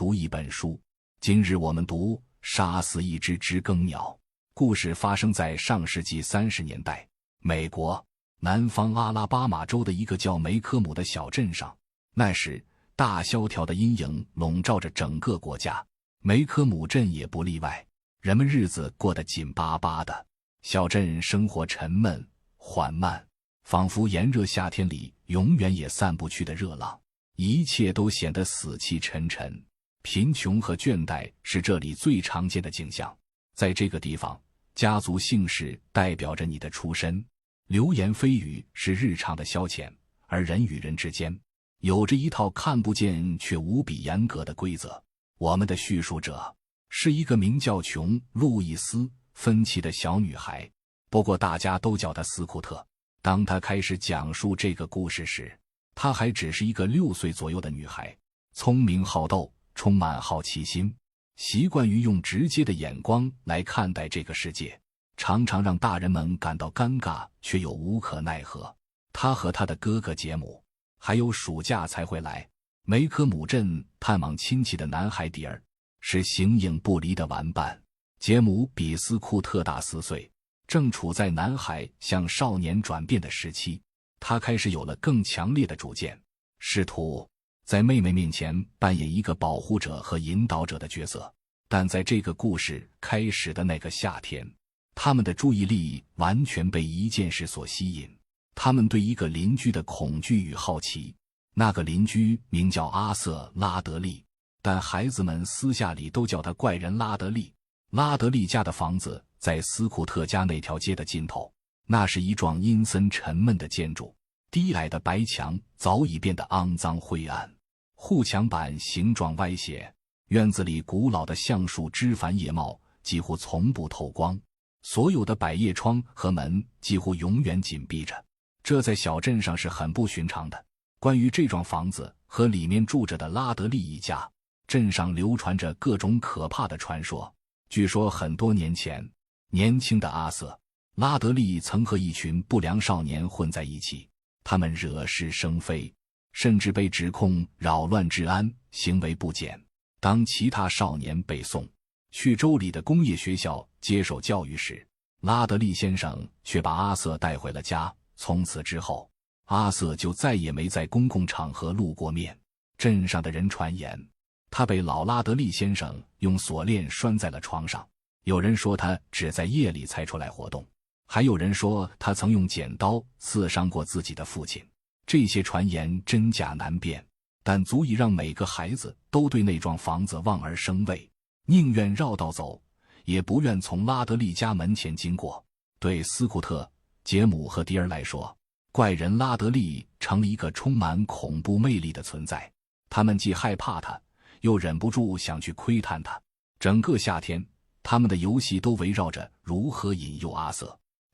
读一本书。今日我们读《杀死一只知更鸟》。故事发生在上世纪30年代，美国南方阿拉巴马州的一个叫梅科姆的小镇上。那时，大萧条的阴影笼罩着整个国家，梅科姆镇也不例外。人们日子过得紧巴巴的，小镇生活沉闷缓慢，仿佛炎热夏天里永远也散不去的热浪，一切都显得死气沉沉。贫穷和倦怠是这里最常见的景象。在这个地方，家族姓氏代表着你的出身，流言蜚语是日常的消遣，而人与人之间有着一套看不见却无比严格的规则。我们的叙述者是一个名叫琼·路易斯·芬奇的小女孩，不过大家都叫她斯库特。当她开始讲述这个故事时，她还只是一个6岁左右的女孩，聪明好斗，充满好奇心，习惯于用直接的眼光来看待这个世界，常常让大人们感到尴尬却又无可奈何。她和她的哥哥杰姆还有暑假才会来梅科姆镇探望亲戚的男孩迪尔是形影不离的玩伴。杰姆比斯库特大4岁，正处在男孩向少年转变的时期，他开始有了更强烈的主见，试图在妹妹面前扮演一个保护者和引导者的角色。但在这个故事开始的那个夏天，他们的注意力完全被一件事所吸引，他们对一个邻居的恐惧与好奇。那个邻居名叫阿瑟·拉德利，但孩子们私下里都叫他怪人拉德利。拉德利家的房子在斯库特家那条街的尽头，那是一幢阴森沉闷的建筑，低矮的白墙早已变得肮脏灰暗，护墙板形状歪斜，院子里古老的橡树枝繁叶茂，几乎从不透光，所有的百叶窗和门几乎永远紧闭着，这在小镇上是很不寻常的。关于这幢房子和里面住着的拉德利一家，镇上流传着各种可怕的传说。据说很多年前，年轻的阿瑟·拉德利曾和一群不良少年混在一起，他们惹是生非，甚至被指控扰乱治安，行为不检。当其他少年被送去州里的工业学校接受教育时，拉德利先生却把阿瑟带回了家。从此之后，阿瑟就再也没在公共场合露过面。镇上的人传言，他被老拉德利先生用锁链拴在了床上，有人说他只在夜里才出来活动，还有人说他曾用剪刀刺伤过自己的父亲。这些传言真假难辨，但足以让每个孩子都对那幢房子望而生畏，宁愿绕道走，也不愿从拉德利家门前经过。对斯库特、杰姆和迪尔来说，怪人拉德利成了一个充满恐怖魅力的存在，他们既害怕他，又忍不住想去窥探他。整个夏天，他们的游戏都围绕着如何引诱阿瑟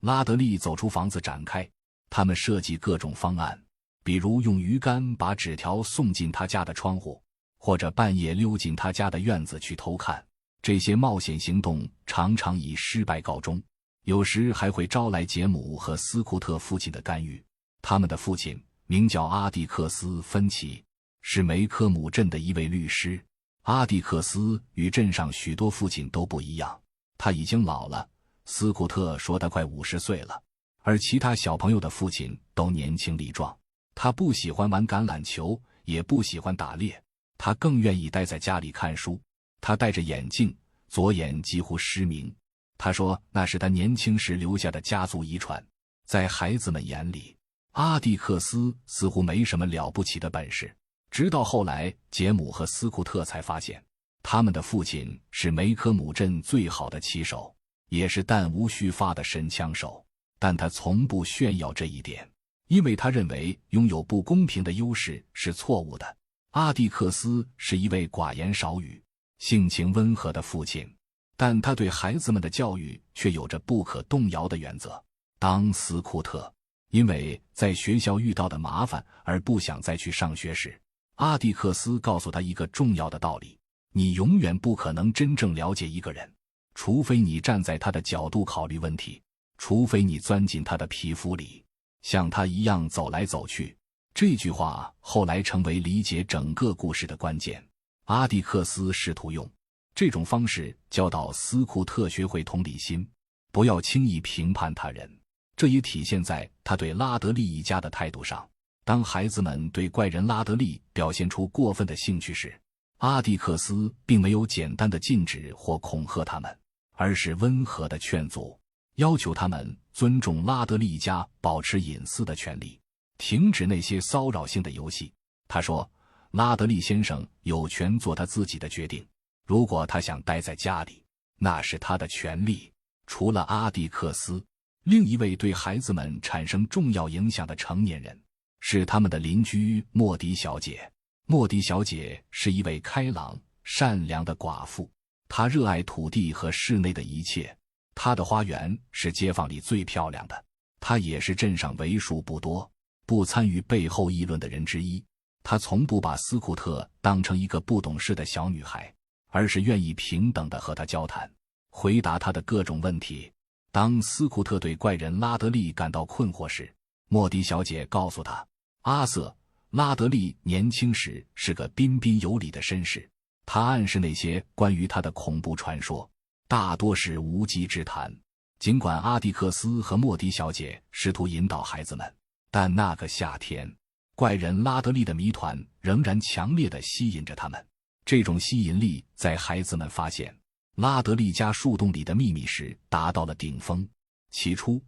·拉德利走出房子展开。他们设计各种方案，比如用鱼竿把纸条送进他家的窗户，或者半夜溜进他家的院子去偷看。这些冒险行动常常以失败告终，有时还会招来杰姆和斯库特父亲的干预。他们的父亲名叫阿蒂克斯·芬奇，是梅科姆镇的一位律师。阿蒂克斯与镇上许多父亲都不一样，他已经老了，斯库特说他快50岁了，而其他小朋友的父亲都年轻力壮。他不喜欢玩橄榄球，也不喜欢打猎，他更愿意待在家里看书。他戴着眼镜，左眼几乎失明。他说那是他年轻时留下的家族遗传。在孩子们眼里，阿蒂克斯似乎没什么了不起的本事，直到后来杰姆和斯库特才发现，他们的父亲是梅科姆镇最好的骑手，也是弹无虚发的神枪手。但他从不炫耀这一点，因为他认为拥有不公平的优势是错误的。阿蒂克斯是一位寡言少语、性情温和的父亲，但他对孩子们的教育却有着不可动摇的原则。当斯库特因为在学校遇到的麻烦而不想再去上学时，阿蒂克斯告诉他一个重要的道理：你永远不可能真正了解一个人，除非你站在他的角度考虑问题，除非你钻进他的皮肤里，像他一样走来走去。这句话后来成为理解整个故事的关键。阿蒂克斯试图用这种方式教导斯库特学会同理心，不要轻易评判他人。这也体现在他对拉德利一家的态度上。当孩子们对怪人拉德利表现出过分的兴趣时，阿蒂克斯并没有简单的禁止或恐吓他们，而是温和的劝阻，要求他们尊重拉德利一家保持隐私的权利，停止那些骚扰性的游戏。他说，拉德利先生有权做他自己的决定，如果他想待在家里，那是他的权利。除了阿蒂克斯，另一位对孩子们产生重要影响的成年人是他们的邻居莫迪小姐。莫迪小姐是一位开朗、善良的寡妇，她热爱土地和室内的一切。她的花园是街坊里最漂亮的。她也是镇上为数不多不参与背后议论的人之一。她从不把斯库特当成一个不懂事的小女孩，而是愿意平等地和他交谈，回答他的各种问题。当斯库特对怪人拉德利感到困惑时，莫迪小姐告诉他，阿瑟·拉德利年轻时是个彬彬有礼的绅士。他暗示那些关于他的恐怖传说大多是无稽之谈。尽管阿蒂克斯和莫迪小姐试图引导孩子们，但那个夏天，怪人拉德利的谜团仍然强烈地吸引着他们。这种吸引力在孩子们发现拉德利家树洞里的秘密时达到了顶峰。起初，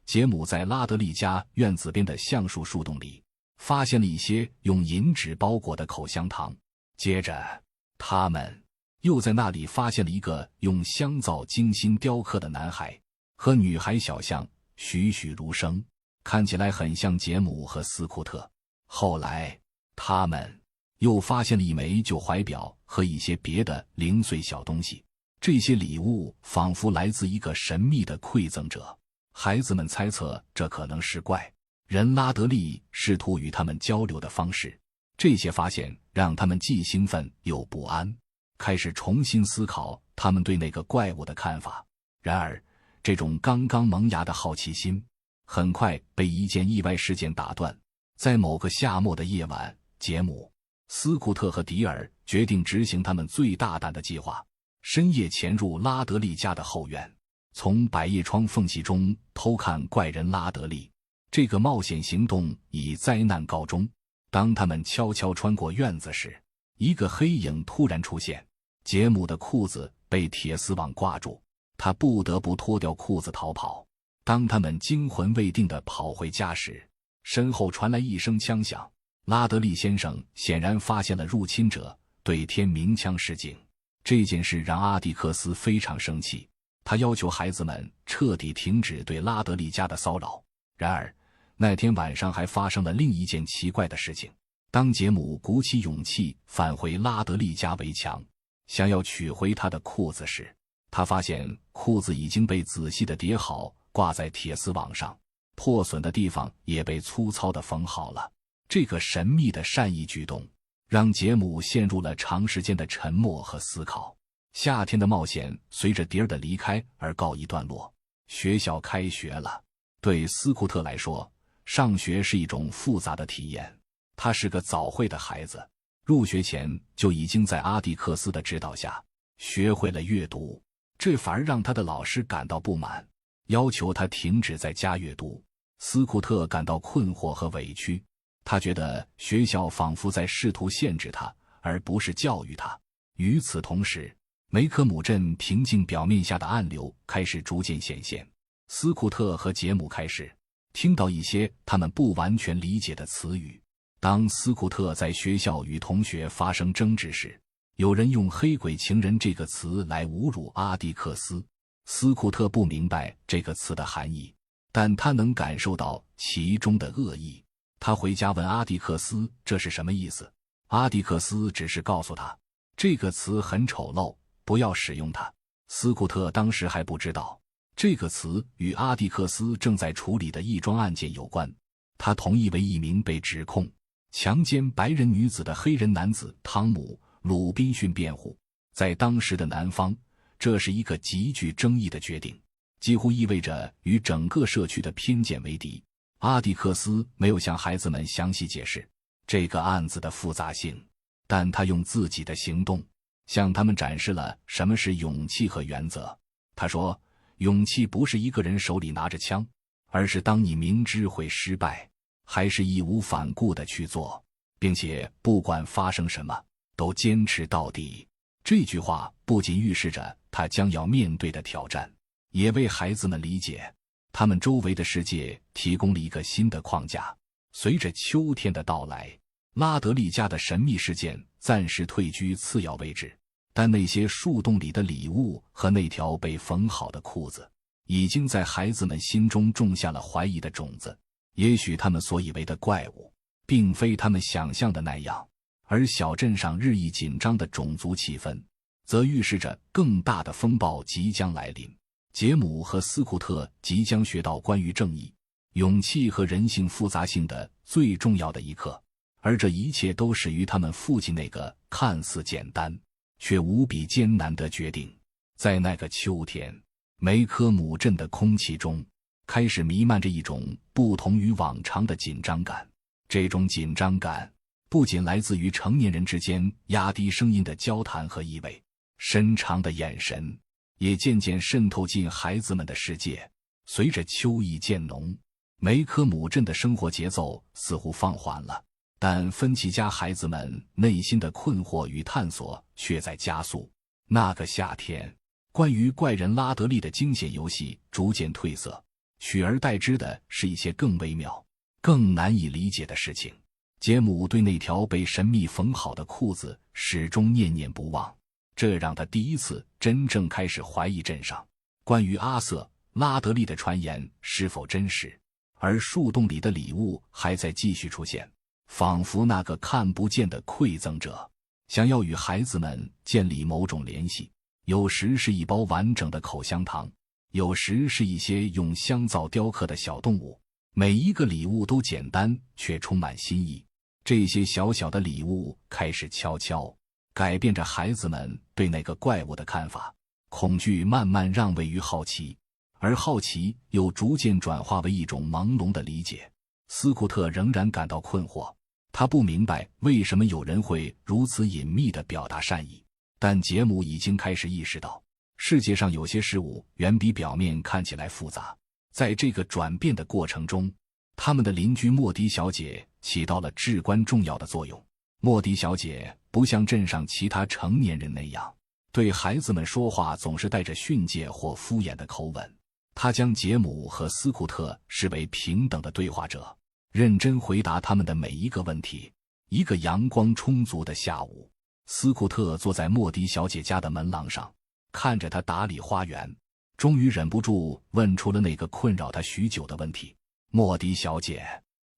杰姆在拉德利家院子边的橡树树洞里发现了一些用银纸包裹的口香糖，接着他们又在那里发现了一个用香皂精心雕刻的男孩和女孩小象，栩栩如生，看起来很像杰姆和斯库特。后来他们又发现了一枚旧怀表和一些别的零碎小东西，这些礼物仿佛来自一个神秘的馈赠者。孩子们猜测这可能是怪人拉德利试图与他们交流的方式。这些发现让他们既兴奋又不安，开始重新思考他们对那个怪物的看法。然而，这种刚刚萌芽的好奇心很快被一件意外事件打断。在某个夏末的夜晚，杰姆、斯库特和迪尔决定执行他们最大胆的计划，深夜潜入拉德利家的后院，从百叶窗缝隙中偷看怪人拉德利。这个冒险行动以灾难告终。当他们悄悄穿过院子时，一个黑影突然出现。杰姆的裤子被铁丝网挂住，他不得不脱掉裤子逃跑。当他们惊魂未定地跑回家时，身后传来一声枪响。拉德利先生显然发现了入侵者，对天鸣枪示警。这件事让阿蒂克斯非常生气，他要求孩子们彻底停止对拉德利家的骚扰。然而，那天晚上还发生了另一件奇怪的事情。当杰姆鼓起勇气返回拉德利家围墙，想要取回他的裤子时，他发现裤子已经被仔细地叠好，挂在铁丝网上，破损的地方也被粗糙地缝好了。这个神秘的善意举动让杰姆陷入了长时间的沉默和思考。夏天的冒险随着迪尔的离开而告一段落。学校开学了。对斯库特来说，上学是一种复杂的体验。他是个早慧的孩子，入学前就已经在阿蒂克斯的指导下学会了阅读，这反而让他的老师感到不满，要求他停止在家阅读。斯库特感到困惑和委屈，他觉得学校仿佛在试图限制他，而不是教育他。与此同时，梅科姆镇平静表面下的暗流开始逐渐显现。斯库特和杰姆开始听到一些他们不完全理解的词语。当斯库特在学校与同学发生争执时，有人用黑鬼情人这个词来侮辱阿蒂克斯。斯库特不明白这个词的含义，但他能感受到其中的恶意。他回家问阿蒂克斯这是什么意思。阿蒂克斯只是告诉他，这个词很丑陋，不要使用它。斯库特当时还不知道这个词与阿蒂克斯正在处理的一桩案件有关。他同意为一名被指控强奸白人女子的黑人男子汤姆·鲁滨逊辩护。在当时的南方，这是一个极具争议的决定，几乎意味着与整个社区的偏见为敌。阿蒂克斯没有向孩子们详细解释这个案子的复杂性。但他用自己的行动向他们展示了什么是勇气和原则。他说，勇气不是一个人手里拿着枪，而是当你明知会失败，还是义无反顾地去做，并且不管发生什么，都坚持到底。这句话不仅预示着他将要面对的挑战，也为孩子们理解他们周围的世界提供了一个新的框架。随着秋天的到来，拉德利家的神秘事件暂时退居次要位置，但那些树洞里的礼物和那条被缝好的裤子已经在孩子们心中种下了怀疑的种子。也许他们所以为的怪物并非他们想象的那样，而小镇上日益紧张的种族气氛则预示着更大的风暴即将来临。杰姆和斯库特即将学到关于正义、勇气和人性复杂性的最重要的一课，而这一切都始于他们父亲那个看似简单却无比艰难的决定。在那个秋天，梅科姆镇的空气中开始弥漫着一种不同于往常的紧张感。这种紧张感不仅来自于成年人之间压低声音的交谈和意味，深长的眼神也渐渐渗透进孩子们的世界。随着秋意渐浓，梅科姆镇的生活节奏似乎放缓了，但芬奇家孩子们内心的困惑与探索却在加速。那个夏天，关于怪人拉德利的惊险游戏逐渐褪色，取而代之的是一些更微妙、更难以理解的事情。杰姆对那条被神秘缝好的裤子始终念念不忘，这让他第一次真正开始怀疑镇上关于阿瑟·拉德利的传言是否真实。而树洞里的礼物还在继续出现，仿佛那个看不见的馈赠者想要与孩子们建立某种联系，有时是一包完整的口香糖，有时是一些用香皂雕刻的小动物，每一个礼物都简单却充满新意。这些小小的礼物开始悄悄改变着孩子们对那个怪物的看法，恐惧慢慢让位于好奇，而好奇又逐渐转化为一种朦胧的理解。斯库特仍然感到困惑，他不明白为什么有人会如此隐秘地表达善意，但杰姆已经开始意识到，世界上有些事物远比表面看起来复杂。在这个转变的过程中，他们的邻居莫迪小姐起到了至关重要的作用。莫迪小姐不像镇上其他成年人那样，对孩子们说话总是带着训诫或敷衍的口吻。她将杰姆和斯库特视为平等的对话者，认真回答他们的每一个问题。一个阳光充足的下午，斯库特坐在莫迪小姐家的门廊上，看着她打理花园，终于忍不住问出了那个困扰他许久的问题：莫迪小姐，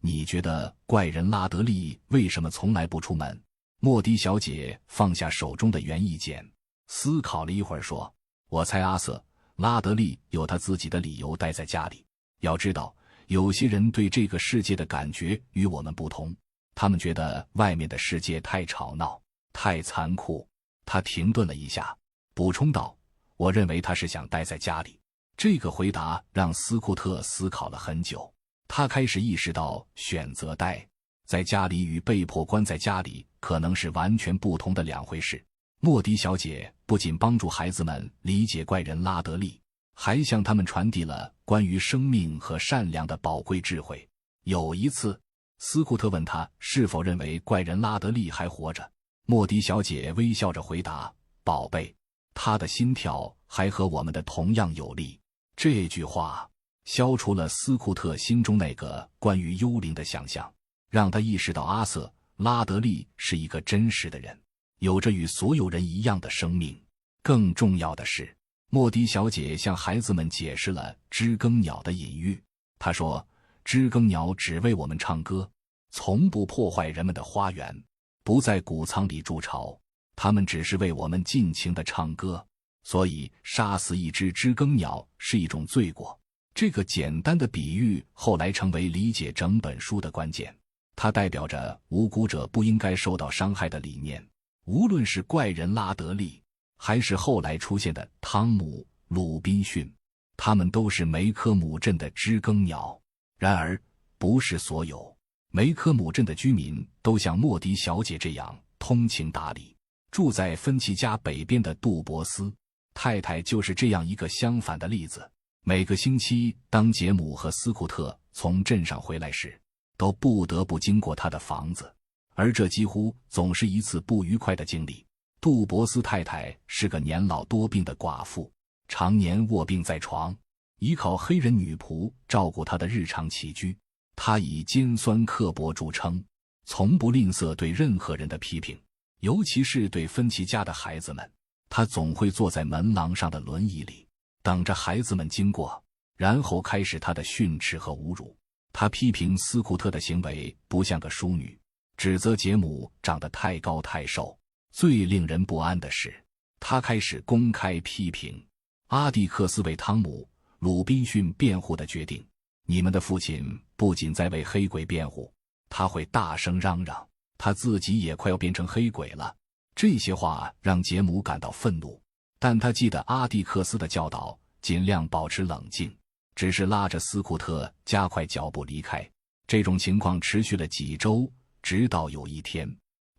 你觉得怪人拉德利为什么从来不出门？莫迪小姐放下手中的园艺剪，思考了一会儿说：我猜阿瑟·拉德利有他自己的理由待在家里。要知道，有些人对这个世界的感觉与我们不同，他们觉得外面的世界太吵闹、太残酷。他停顿了一下，补充道：我认为他是想待在家里。这个回答让斯库特思考了很久，他开始意识到选择待在家里与被迫关在家里可能是完全不同的两回事。莫迪小姐不仅帮助孩子们理解怪人拉德利，还向他们传递了关于生命和善良的宝贵智慧。有一次，斯库特问他是否认为怪人拉德利还活着，莫迪小姐微笑着回答：宝贝，他的心跳还和我们的同样有力。这句话消除了斯库特心中那个关于幽灵的想象，让他意识到阿瑟·拉德利是一个真实的人，有着与所有人一样的生命。更重要的是，莫迪小姐向孩子们解释了知更鸟的隐喻。她说，知更鸟只为我们唱歌，从不破坏人们的花园，不在谷仓里筑巢，它们只是为我们尽情地唱歌。所以杀死一只知更鸟是一种罪过。这个简单的比喻后来成为理解整本书的关键，它代表着无辜者不应该受到伤害的理念。无论是怪人拉德利，还是后来出现的汤姆·鲁滨逊，他们都是梅科姆镇的知更鸟。然而，不是所有梅科姆镇的居民都像莫迪小姐这样通情达理。住在芬奇家北边的杜博斯太太就是这样一个相反的例子。每个星期，当杰姆和斯库特从镇上回来时，都不得不经过他的房子，而这几乎总是一次不愉快的经历。杜博斯太太是个年老多病的寡妇，常年卧病在床，依靠黑人女仆照顾她的日常起居。她以尖酸刻薄著称，从不吝啬对任何人的批评，尤其是对芬奇家的孩子们。她总会坐在门廊上的轮椅里，等着孩子们经过，然后开始她的训斥和侮辱。她批评斯库特的行为不像个淑女，指责杰姆长得太高太瘦。最令人不安的是，她开始公开批评阿蒂克斯为汤姆·鲁滨逊辩护的决定。你们的父亲不仅在为黑鬼辩护，他会大声嚷嚷，他自己也快要变成黑鬼了。这些话让杰姆感到愤怒，但他记得阿蒂克斯的教导，尽量保持冷静，只是拉着斯库特加快脚步离开。这种情况持续了几周，直到有一天，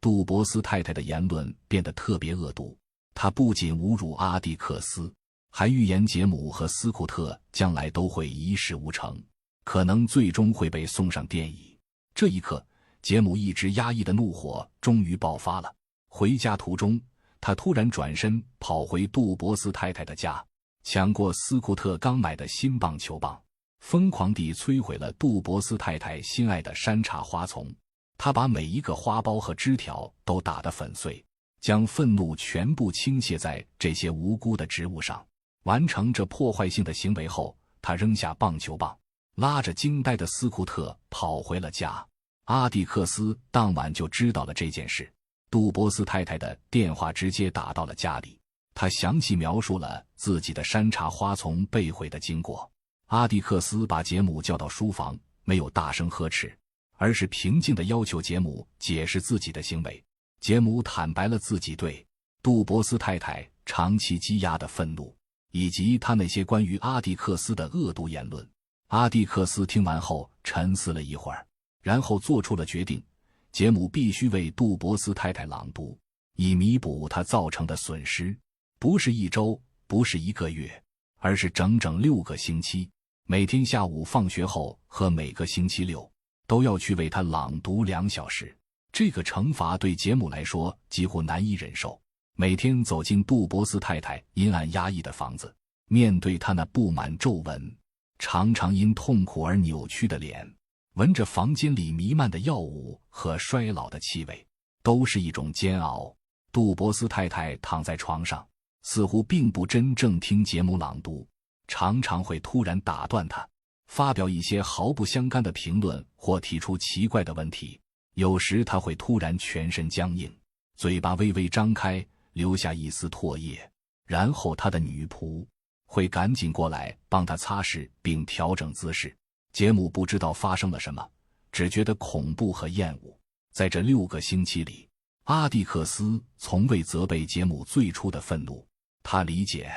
杜博斯太太的言论变得特别恶毒。她不仅侮辱阿蒂克斯，还预言杰姆和斯库特将来都会一事无成，可能最终会被送上电椅。这一刻，杰姆一直压抑的怒火终于爆发了。回家途中，他突然转身跑回杜博斯太太的家，抢过斯库特刚买的新棒球棒，疯狂地摧毁了杜博斯太太心爱的山茶花丛。他把每一个花苞和枝条都打得粉碎，将愤怒全部倾泻在这些无辜的植物上。完成这破坏性的行为后，他扔下棒球棒，拉着惊呆的斯库特跑回了家。阿蒂克斯当晚就知道了这件事。杜博斯太太的电话直接打到了家里，他详细描述了自己的山茶花丛被毁的经过。阿蒂克斯把杰姆叫到书房，没有大声呵斥，而是平静地要求杰姆解释自己的行为。杰姆坦白了自己对杜博斯太太长期积压的愤怒，以及他那些关于阿蒂克斯的恶毒言论。阿蒂克斯听完后沉思了一会儿，然后做出了决定，杰姆必须为杜博斯太太朗读，以弥补他造成的损失。不是一周，不是1个月，而是整整6个星期，每天下午放学后和每个星期六都要去为他朗读2小时。这个惩罚对杰姆来说几乎难以忍受。每天走进杜博斯太太阴暗压抑的房子，面对他那布满皱纹、常常因痛苦而扭曲的脸，闻着房间里弥漫的药物和衰老的气味，都是一种煎熬。杜博斯太太躺在床上，似乎并不真正听杰姆朗读，常常会突然打断他，发表一些毫不相干的评论或提出奇怪的问题。有时他会突然全身僵硬，嘴巴微微张开，留下一丝唾液，然后他的女仆会赶紧过来帮他擦拭并调整姿势。杰姆不知道发生了什么，只觉得恐怖和厌恶。在这6个星期里，阿蒂克斯从未责备杰姆最初的愤怒。他理解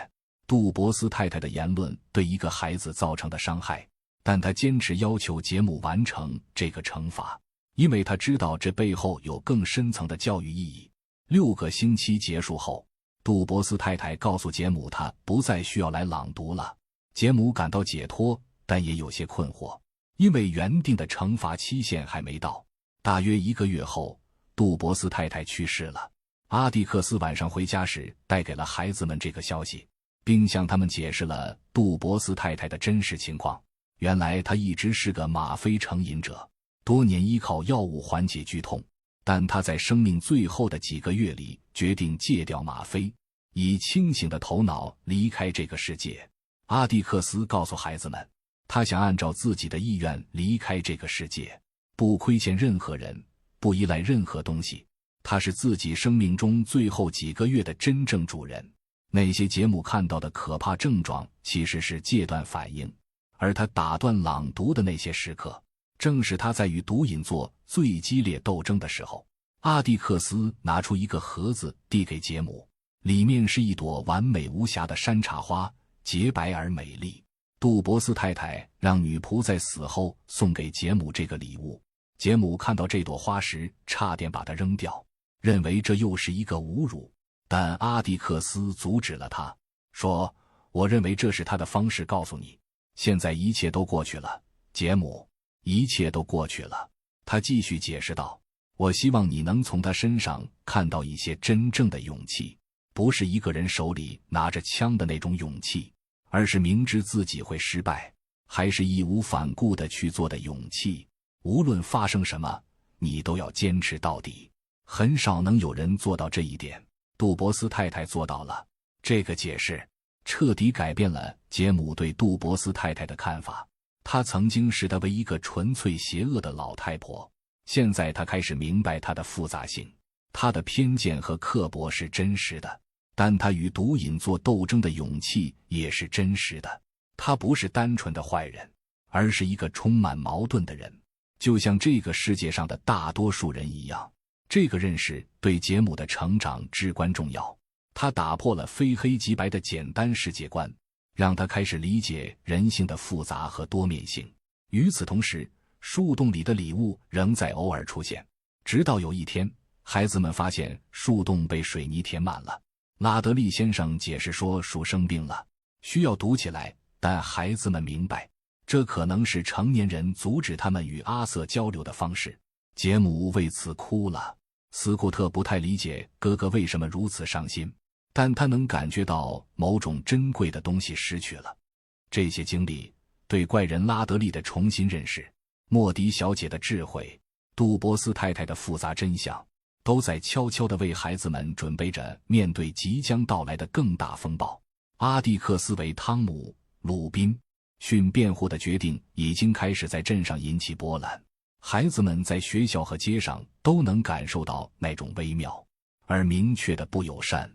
杜博斯太太的言论对一个孩子造成的伤害，但他坚持要求杰姆完成这个惩罚，因为他知道这背后有更深层的教育意义。6个星期结束后，杜博斯太太告诉杰姆他不再需要来朗读了。杰姆感到解脱，但也有些困惑，因为原定的惩罚期限还没到。大约1个月后，杜博斯太太去世了。阿蒂克斯晚上回家时带给了孩子们这个消息，并向他们解释了杜博斯太太的真实情况。原来她一直是个吗啡成瘾者，多年依靠药物缓解剧痛，但她在生命最后的几个月里决定戒掉吗啡，以清醒的头脑离开这个世界。阿蒂克斯告诉孩子们，他想按照自己的意愿离开这个世界，不亏欠任何人，不依赖任何东西。他是自己生命中最后几个月的真正主人。那些杰姆看到的可怕症状其实是戒断反应，而他打断朗读的那些时刻，正是他在与毒瘾做最激烈斗争的时候。阿蒂克斯拿出一个盒子递给杰姆，里面是一朵完美无瑕的山茶花，洁白而美丽。杜博斯太太让女仆在死后送给杰姆这个礼物。杰姆看到这朵花时差点把它扔掉，认为这又是一个侮辱。但阿蒂克斯阻止了他，说：“我认为这是他的方式告诉你，现在一切都过去了，杰姆，一切都过去了。”他继续解释道：“我希望你能从他身上看到一些真正的勇气，不是一个人手里拿着枪的那种勇气，而是明知自己会失败，还是义无反顾地去做的勇气。无论发生什么，你都要坚持到底。很少能有人做到这一点。”杜博斯太太做到了。这个解释彻底改变了杰姆对杜博斯太太的看法。她曾经视她为一个纯粹邪恶的老太婆，现在她开始明白她的复杂性。她的偏见和刻薄是真实的，但她与毒瘾做斗争的勇气也是真实的。她不是单纯的坏人，而是一个充满矛盾的人，就像这个世界上的大多数人一样。这个认识对杰姆的成长至关重要，他打破了非黑即白的简单世界观，让他开始理解人性的复杂和多面性。与此同时，树洞里的礼物仍在偶尔出现，直到有一天，孩子们发现树洞被水泥填满了。拉德利先生解释说，树生病了，需要堵起来，但孩子们明白，这可能是成年人阻止他们与阿瑟交流的方式。杰姆为此哭了。斯库特不太理解哥哥为什么如此伤心，但他能感觉到某种珍贵的东西失去了。这些经历对怪人拉德利的重新认识，莫迪小姐的智慧，杜博斯太太的复杂真相，都在悄悄地为孩子们准备着面对即将到来的更大风暴。阿蒂克斯为汤姆·鲁滨逊辩护的决定已经开始在镇上引起波澜。孩子们在学校和街上都能感受到那种微妙而明确的不友善。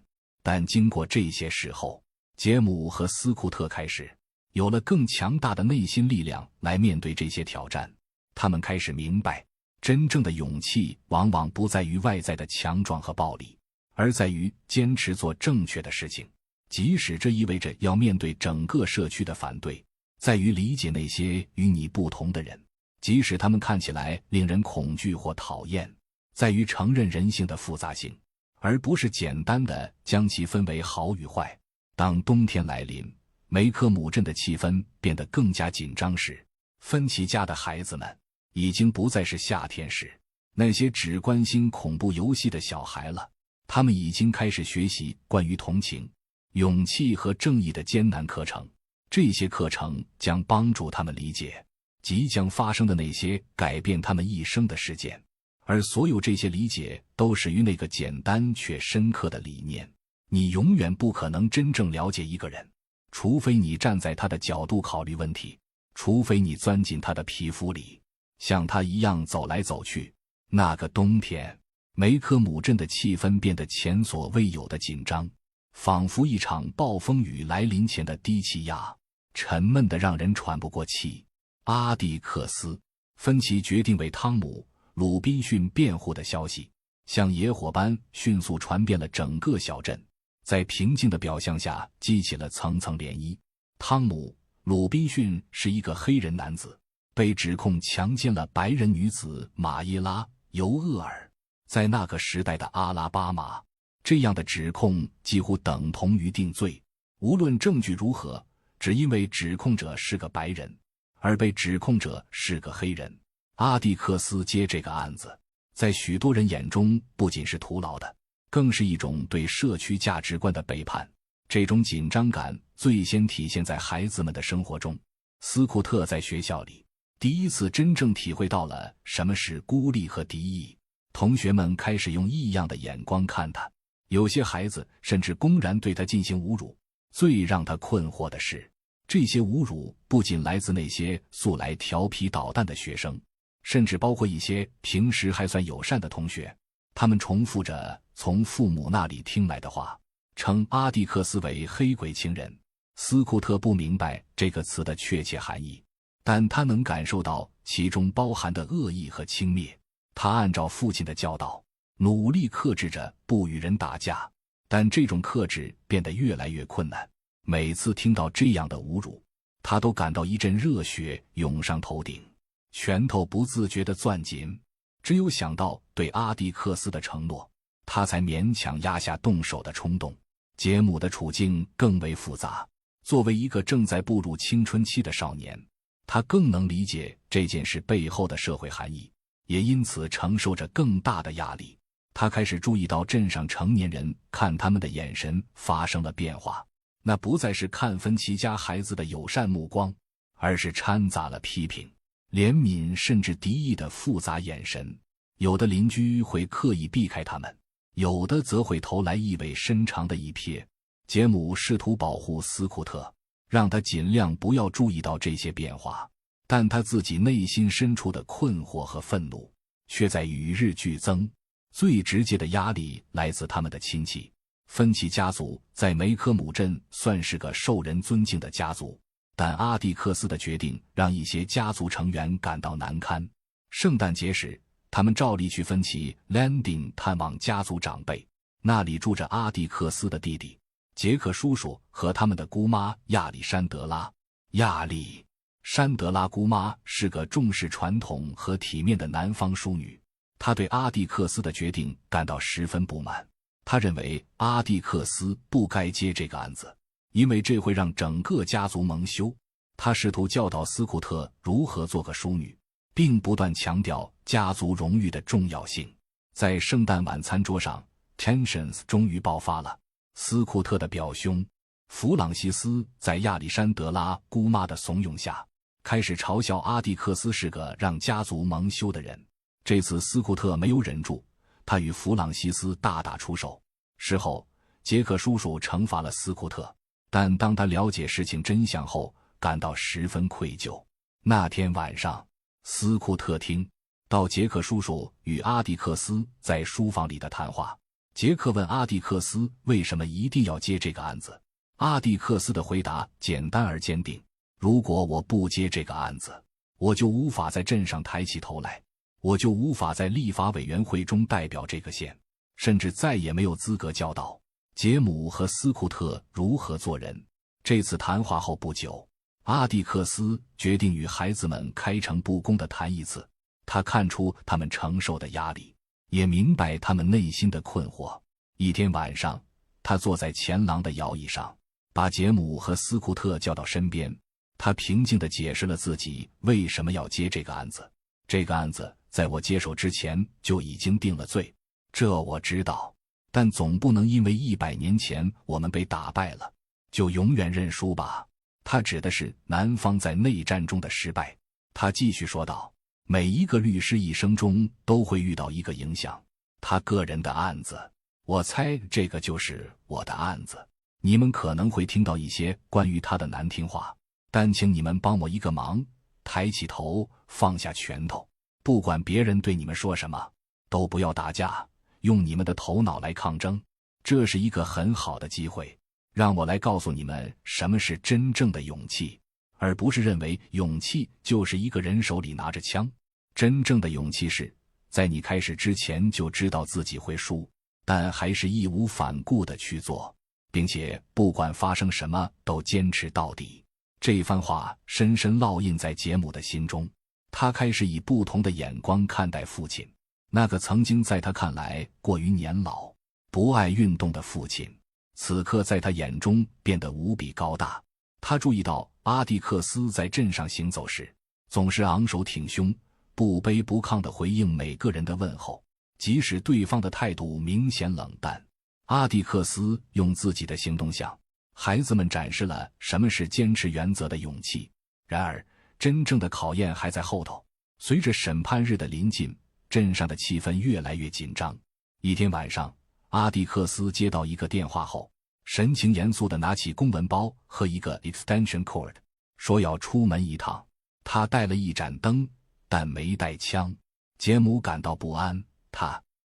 但经过这些事后，杰姆和斯库特开始有了更强大的内心力量来面对这些挑战。他们开始明白，真正的勇气往往不在于外在的强壮和暴力，而在于坚持做正确的事情，即使这意味着要面对整个社区的反对；在于理解那些与你不同的人，即使他们看起来令人恐惧或讨厌；在于承认人性的复杂性，而不是简单地将其分为好与坏。当冬天来临，梅科姆镇的气氛变得更加紧张时，芬奇家的孩子们已经不再是夏天时那些只关心恐怖游戏的小孩了。他们已经开始学习关于同情、勇气和正义的艰难课程。这些课程将帮助他们理解即将发生的那些改变他们一生的事件，而所有这些理解都始于那个简单却深刻的理念：你永远不可能真正了解一个人，除非你站在他的角度考虑问题，除非你钻进他的皮肤里，像他一样走来走去。那个冬天，梅科姆镇的气氛变得前所未有的紧张，仿佛一场暴风雨来临前的低气压，沉闷得让人喘不过气。阿蒂克斯·芬奇决定为汤姆·鲁滨逊辩护的消息，像野火般迅速传遍了整个小镇，在平静的表象下激起了层层涟漪。汤姆·鲁滨逊是一个黑人男子，被指控强奸了白人女子马耶拉·尤厄尔。在那个时代的阿拉巴马，这样的指控几乎等同于定罪，无论证据如何，只因为指控者是个白人，而被指控者是个黑人。阿蒂克斯接这个案子，在许多人眼中不仅是徒劳的，更是一种对社区价值观的背叛。这种紧张感最先体现在孩子们的生活中。斯库特在学校里第一次真正体会到了什么是孤立和敌意，同学们开始用异样的眼光看他，有些孩子甚至公然对他进行侮辱。最让他困惑的是，这些侮辱不仅来自那些素来调皮捣蛋的学生，甚至包括一些平时还算友善的同学。他们重复着从父母那里听来的话，称阿蒂克斯为黑鬼情人。斯库特不明白这个词的确切含义，但他能感受到其中包含的恶意和轻蔑。他按照父亲的教导，努力克制着不与人打架，但这种克制变得越来越困难。每次听到这样的侮辱，他都感到一阵热血涌上头顶，拳头不自觉地攥紧。只有想到对阿蒂克斯的承诺，他才勉强压下动手的冲动。杰姆的处境更为复杂，作为一个正在步入青春期的少年，他更能理解这件事背后的社会含义，也因此承受着更大的压力。他开始注意到镇上成年人看他们的眼神发生了变化，那不再是看芬奇家孩子的友善目光，而是掺杂了批评、怜悯甚至敌意的复杂眼神。有的邻居会刻意避开他们，有的则会投来意味深长的一瞥。杰姆试图保护斯库特，让他尽量不要注意到这些变化，但他自己内心深处的困惑和愤怒却在与日俱增。最直接的压力来自他们的亲戚。芬奇家族在梅科姆镇算是个受人尊敬的家族，但阿蒂克斯的决定让一些家族成员感到难堪。圣诞节时，他们照例去芬奇 Landing 探望家族长辈，那里住着阿蒂克斯的弟弟杰克叔叔和他们的姑妈亚历山德拉。亚历山德拉姑妈是个重视传统和体面的南方淑女，她对阿蒂克斯的决定感到十分不满。她认为阿蒂克斯不该接这个案子，因为这会让整个家族蒙羞。她试图教导斯库特如何做个淑女，并不断强调家族荣誉的重要性。在圣诞晚餐桌上 ，tensions 终于爆发了。斯库特的表兄弗朗西斯在亚历山德拉姑妈的怂恿下，开始嘲笑阿蒂克斯是个让家族蒙羞的人。这次斯库特没有忍住，他与弗朗西斯大打出手。事后，杰克叔叔惩罚了斯库特，但当他了解事情真相后，感到十分愧疚。那天晚上，斯库特听到杰克叔叔与阿蒂克斯在书房里的谈话。杰克问阿蒂克斯为什么一定要接这个案子。阿蒂克斯的回答简单而坚定：如果我不接这个案子，我就无法在镇上抬起头来，我就无法在立法委员会中代表这个县，甚至再也没有资格教导杰姆和斯库特如何做人。这次谈话后不久，阿蒂克斯决定与孩子们开诚布公地谈一次。他看出他们承受的压力，也明白他们内心的困惑。一天晚上，他坐在前廊的摇椅上，把杰姆和斯库特叫到身边。他平静地解释了自己为什么要接这个案子。这个案子在我接手之前就已经定了罪，这我知道，但总不能因为100年前我们被打败了，就永远认输吧。他指的是南方在内战中的失败。他继续说道，每一个律师一生中都会遇到一个影响，他个人的案子。我猜这个就是我的案子。你们可能会听到一些关于他的难听话，但请你们帮我一个忙，抬起头，放下拳头。不管别人对你们说什么，都不要打架，用你们的头脑来抗争。这是一个很好的机会，让我来告诉你们什么是真正的勇气，而不是认为勇气就是一个人手里拿着枪。真正的勇气是在你开始之前就知道自己会输，但还是义无反顾地去做，并且不管发生什么都坚持到底。这番话深深烙印在杰姆的心中，他开始以不同的眼光看待父亲，那个曾经在他看来过于年老、不爱运动的父亲，此刻在他眼中变得无比高大。他注意到阿蒂克斯在镇上行走时，总是昂首挺胸，不卑不亢地回应每个人的问候，即使对方的态度明显冷淡。阿蒂克斯用自己的行动向孩子们展示了什么是坚持原则的勇气。然而，真正的考验还在后头。随着审判日的临近，镇上的气氛越来越紧张。一天晚上，阿蒂克斯接到一个电话后，神情严肃地拿起公文包和一个 extension cord， 说要出门一趟。他带了一盏灯，但没带枪。杰姆感到不安，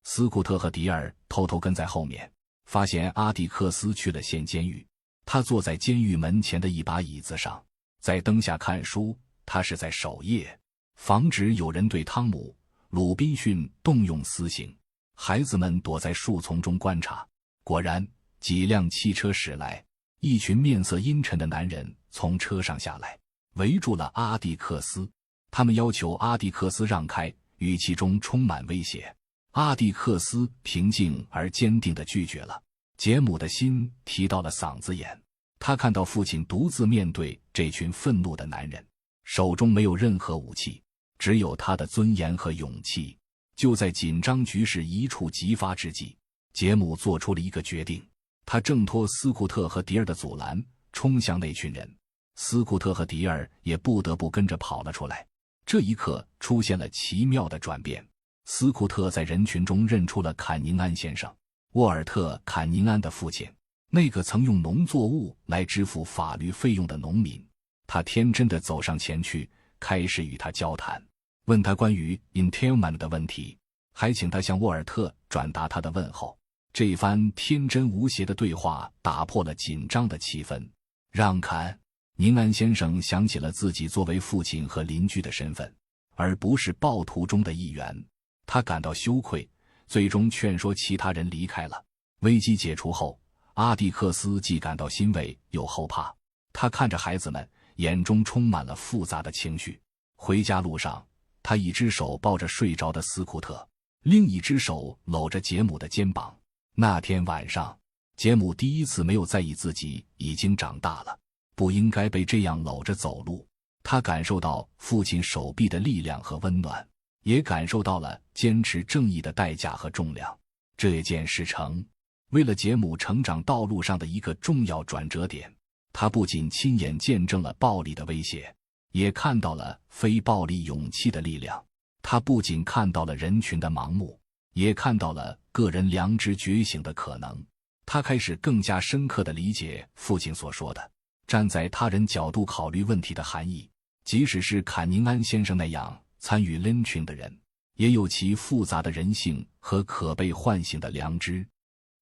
斯库特和迪尔偷偷跟在后面，发现阿蒂克斯去了县监狱。他坐在监狱门前的一把椅子上，在灯下看书。他是在守夜，防止有人对汤姆·鲁滨逊动用私刑。孩子们躲在树丛中观察。果然，几辆汽车驶来，一群面色阴沉的男人从车上下来，围住了阿蒂克斯。他们要求阿蒂克斯让开，语气中充满威胁。阿蒂克斯平静而坚定地拒绝了。杰姆的心提到了嗓子眼，他看到父亲独自面对这群愤怒的男人，手中没有任何武器，只有他的尊严和勇气。就在紧张局势一触即发之际，杰姆做出了一个决定，他挣脱斯库特和迪尔的阻拦，冲向那群人。斯库特和迪尔也不得不跟着跑了出来。这一刻出现了奇妙的转变，斯库特在人群中认出了坎宁安先生，沃尔特·坎宁安的父亲，那个曾用农作物来支付法律费用的农民。他天真地走上前去，开始与他交谈，问他关于 entailment 的问题，还请他向沃尔特转达他的问候。这番天真无邪的对话打破了紧张的气氛，让坎宁安先生想起了自己作为父亲和邻居的身份，而不是暴徒中的一员。他感到羞愧，最终劝说其他人离开了。危机解除后，阿蒂克斯既感到欣慰又后怕。他看着孩子们，眼中充满了复杂的情绪。回家路上，他一只手抱着睡着的斯库特，另一只手搂着杰姆的肩膀。那天晚上，杰姆第一次没有在意自己已经长大了，不应该被这样搂着走路。他感受到父亲手臂的力量和温暖，也感受到了坚持正义的代价和重量。这件事成为了杰姆成长道路上的一个重要转折点。他不仅亲眼见证了暴力的威胁，也看到了非暴力勇气的力量。他不仅看到了人群的盲目，也看到了个人良知觉醒的可能。他开始更加深刻地理解父亲所说的站在他人角度考虑问题的含义。即使是坎宁安先生那样参与 lynching 的人，也有其复杂的人性和可被唤醒的良知。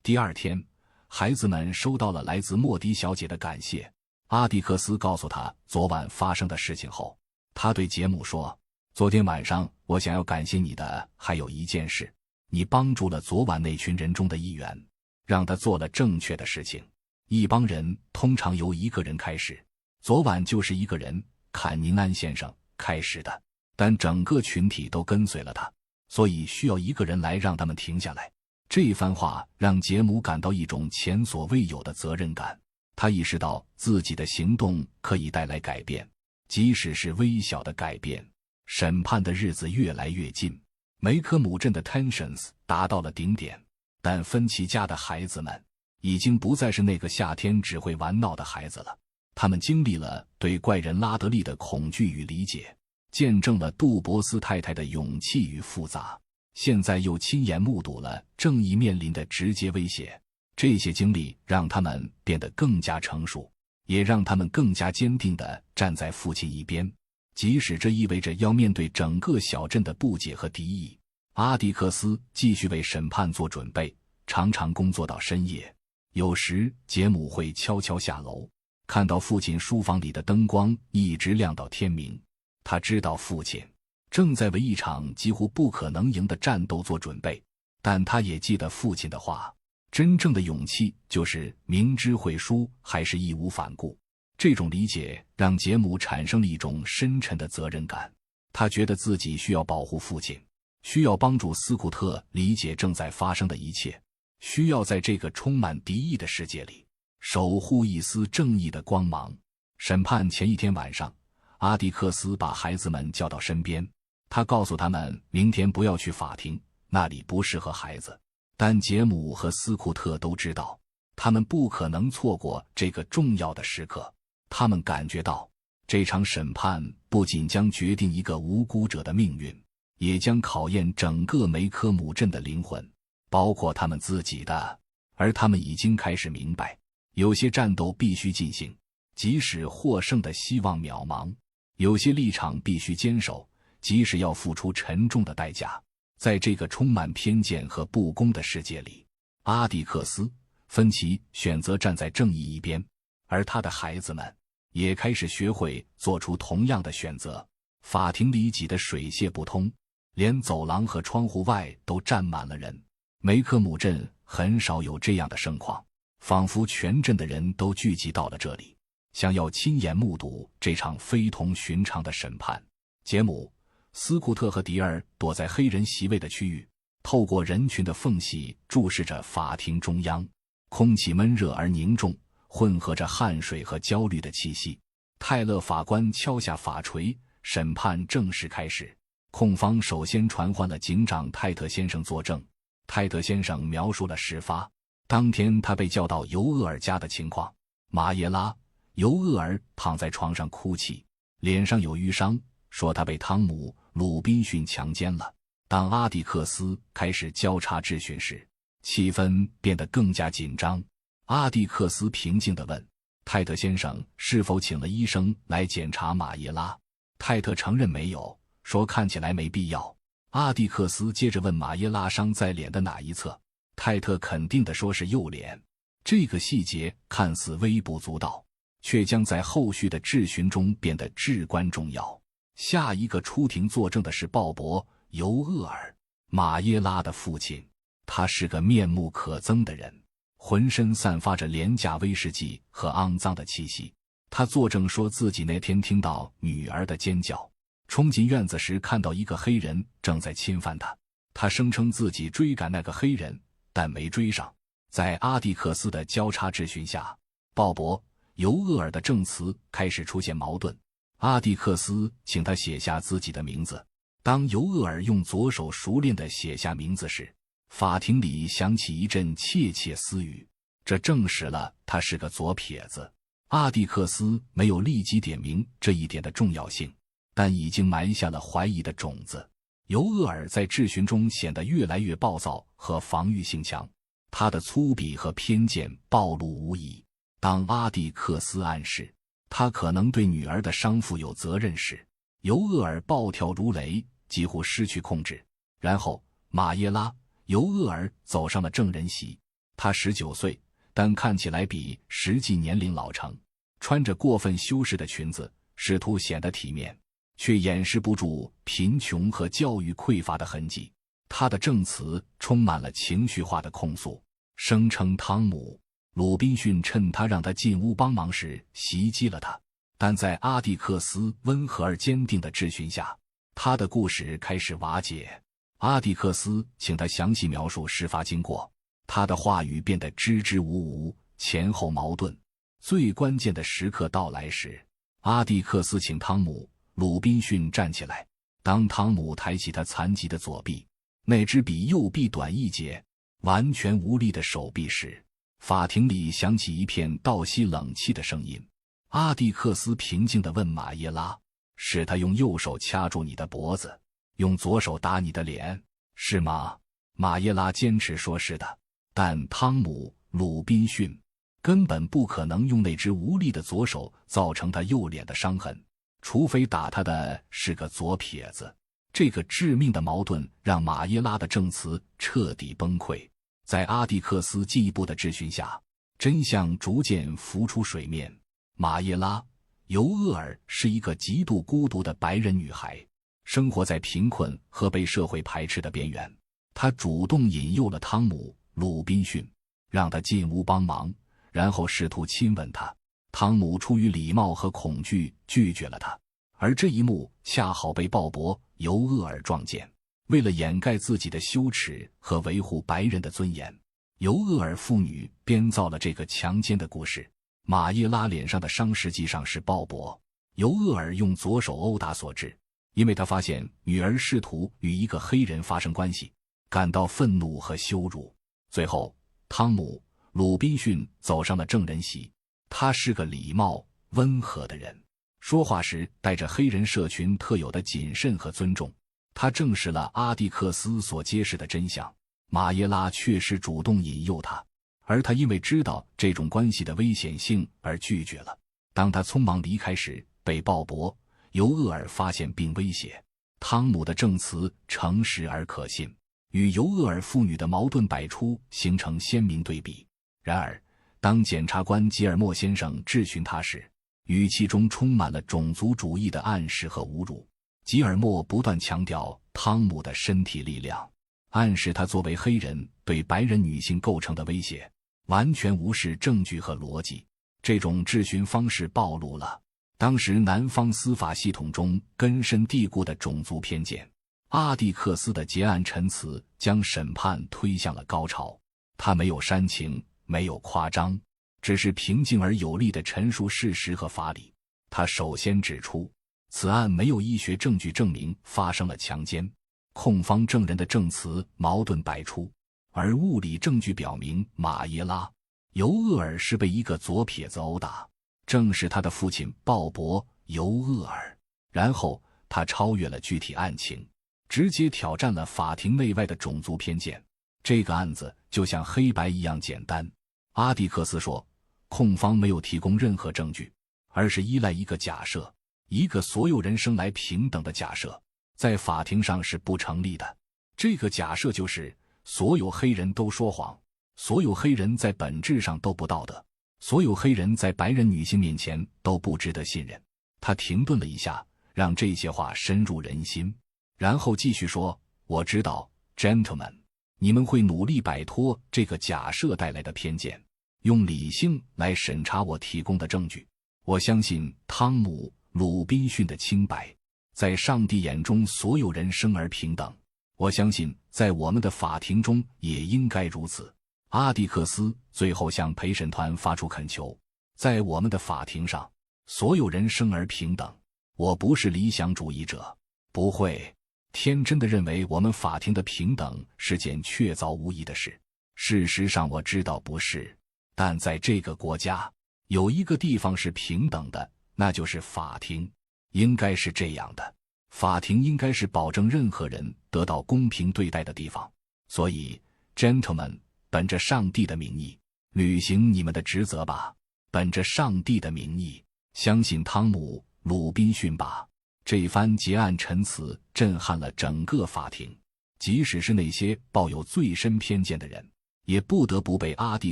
第二天，孩子们收到了来自莫迪小姐的感谢。阿蒂克斯告诉他昨晚发生的事情后，他对杰姆说，昨天晚上我想要感谢你的还有一件事，你帮助了昨晚那群人中的一员，让他做了正确的事情。一帮人通常由一个人开始，昨晚就是一个人，坎宁安先生开始的，但整个群体都跟随了他，所以需要一个人来让他们停下来。这番话让杰姆感到一种前所未有的责任感，他意识到自己的行动可以带来改变，即使是微小的改变。审判的日子越来越近，梅科姆镇的 tensions 达到了顶点，但芬奇家的孩子们已经不再是那个夏天只会玩闹的孩子了。他们经历了对怪人拉德利的恐惧与理解，见证了杜博斯太太的勇气与复杂，现在又亲眼目睹了正义面临的直接威胁。这些经历让他们变得更加成熟，也让他们更加坚定地站在父亲一边，即使这意味着要面对整个小镇的不解和敌意。阿迪克斯继续为审判做准备，常常工作到深夜。有时杰姆会悄悄下楼，看到父亲书房里的灯光一直亮到天明。他知道父亲正在为一场几乎不可能赢的战斗做准备，但他也记得父亲的话，真正的勇气就是明知会输还是义无反顾。这种理解让杰姆产生了一种深沉的责任感，他觉得自己需要保护父亲，需要帮助斯库特理解正在发生的一切，需要在这个充满敌意的世界里守护一丝正义的光芒。审判前一天晚上，阿迪克斯把孩子们叫到身边，他告诉他们明天不要去法庭，那里不适合孩子。但杰姆和斯库特都知道，他们不可能错过这个重要的时刻。他们感觉到，这场审判不仅将决定一个无辜者的命运，也将考验整个梅科姆镇的灵魂，包括他们自己的。而他们已经开始明白，有些战斗必须进行，即使获胜的希望渺茫；有些立场必须坚守，即使要付出沉重的代价。在这个充满偏见和不公的世界里，阿迪克斯·芬奇选择站在正义一边，而他的孩子们也开始学会做出同样的选择。法庭里挤得水泄不通，连走廊和窗户外都站满了人。梅科姆镇很少有这样的盛况，仿佛全镇的人都聚集到了这里，想要亲眼目睹这场非同寻常的审判。杰姆、斯库特和迪尔躲在黑人席位的区域，透过人群的缝隙注视着法庭中央，空气闷热而凝重，混合着汗水和焦虑的气息。泰勒法官敲下法锤，审判正式开始。控方首先传唤了警长泰特先生作证。泰特先生描述了事发当天他被叫到尤厄尔家的情况。马耶拉·尤厄尔躺在床上哭泣，脸上有淤伤，说他被汤姆·鲁滨逊强奸了。当阿蒂克斯开始交叉质询时，气氛变得更加紧张。阿蒂克斯平静地问泰特先生是否请了医生来检查马耶拉。泰特承认没有，说看起来没必要。阿蒂克斯接着问马耶拉伤在脸的哪一侧，泰特肯定地说是右脸。这个细节看似微不足道，却将在后续的质询中变得至关重要。下一个出庭作证的是鲍勃·尤厄尔，马耶拉的父亲。他是个面目可憎的人，浑身散发着廉价威士忌和肮脏的气息。他作证说自己那天听到女儿的尖叫，冲进院子时看到一个黑人正在侵犯他。他声称自己追赶那个黑人，但没追上。在阿蒂克斯的交叉质询下，鲍勃·尤厄尔的证词开始出现矛盾。阿蒂克斯请他写下自己的名字。当尤厄尔用左手熟练地写下名字时，法庭里响起一阵窃窃私语，这证实了他是个左撇子。阿蒂克斯没有立即点明这一点的重要性，但已经埋下了怀疑的种子。尤厄尔在质询中显得越来越暴躁和防御性强，他的粗鄙和偏见暴露无遗。当阿蒂克斯暗示他可能对女儿的伤父有责任时，尤厄尔暴跳如雷，几乎失去控制。然后马耶拉·尤厄尔走上了证人席。他19岁，但看起来比实际年龄老成，穿着过分修饰的裙子，试图显得体面，却掩饰不住贫穷和教育匮乏的痕迹。他的证词充满了情绪化的控诉，声称汤姆·鲁滨逊趁他让他进屋帮忙时袭击了他。但在阿蒂克斯温和而坚定的质询下，他的故事开始瓦解。阿蒂克斯请他详细描述事发经过，他的话语变得支支吾吾，前后矛盾。最关键的时刻到来时，阿蒂克斯请汤姆·鲁滨逊站起来。当汤姆抬起他残疾的左臂，那只比右臂短一截、完全无力的手臂时，法庭里响起一片倒吸冷气的声音。阿蒂克斯平静地问马耶拉：“是他用右手掐住你的脖子，用左手打你的脸，是吗？”马耶拉坚持说是的，但汤姆·鲁滨逊根本不可能用那只无力的左手造成他右脸的伤痕，除非打他的是个左撇子。这个致命的矛盾让马耶拉的证词彻底崩溃。在阿蒂克斯进一步的质询下，真相逐渐浮出水面。马耶拉·尤厄尔是一个极度孤独的白人女孩，生活在贫困和被社会排斥的边缘。她主动引诱了汤姆·鲁滨逊，让他进屋帮忙，然后试图亲吻他。汤姆出于礼貌和恐惧拒绝了他，而这一幕恰好被鲍勃·尤厄尔撞见。为了掩盖自己的羞耻和维护白人的尊严，尤厄尔父女编造了这个强奸的故事。马耶拉脸上的伤实际上是鲍勃·尤厄尔用左手殴打所致，因为他发现女儿试图与一个黑人发生关系，感到愤怒和羞辱。最后，汤姆·鲁滨逊走上了证人席。他是个礼貌、温和的人，说话时带着黑人社群特有的谨慎和尊重。他证实了阿蒂克斯所揭示的真相，马耶拉确实主动引诱他，而他因为知道这种关系的危险性而拒绝了。当他匆忙离开时，被鲍勃·尤厄尔发现并威胁。汤姆的证词诚实而可信，与尤厄尔父女的矛盾百出，形成鲜明对比。然而，当检察官吉尔莫先生质询他时，语气中充满了种族主义的暗示和侮辱。吉尔莫不断强调汤姆的身体力量，暗示他作为黑人对白人女性构成的威胁，完全无视证据和逻辑。这种质询方式暴露了当时南方司法系统中根深蒂固的种族偏见。阿蒂克斯的结案陈词将审判推向了高潮，他没有煽情，没有夸张，只是平静而有力地陈述事实和法理。他首先指出，此案没有医学证据证明发生了强奸，控方证人的证词矛盾百出，而物理证据表明马耶拉·尤厄尔是被一个左撇子殴打，正是他的父亲鲍勃·尤厄尔。然后他超越了具体案情，直接挑战了法庭内外的种族偏见。这个案子就像黑白一样简单。阿蒂克斯说，控方没有提供任何证据，而是依赖一个假设，一个所有人生来平等的假设，在法庭上是不成立的。这个假设就是所有黑人都说谎，所有黑人在本质上都不道德，所有黑人在白人女性面前都不值得信任。他停顿了一下，让这些话深入人心，然后继续说，我知道 gentlemen， 你们会努力摆脱这个假设带来的偏见，用理性来审查我提供的证据。我相信汤姆·鲁滨逊的清白，在上帝眼中所有人生而平等，我相信在我们的法庭中也应该如此。阿蒂克斯最后向陪审团发出恳求，在我们的法庭上所有人生而平等。我不是理想主义者，不会天真地认为我们法庭的平等是件确凿无疑的事。事实上我知道不是，但在这个国家有一个地方是平等的，那就是法庭。应该是这样的，法庭应该是保证任何人得到公平对待的地方。所以 gentlemen， 本着上帝的名义，履行你们的职责吧，本着上帝的名义，相信汤姆·鲁滨逊吧。这番结案陈词震撼了整个法庭，即使是那些抱有最深偏见的人，也不得不被阿蒂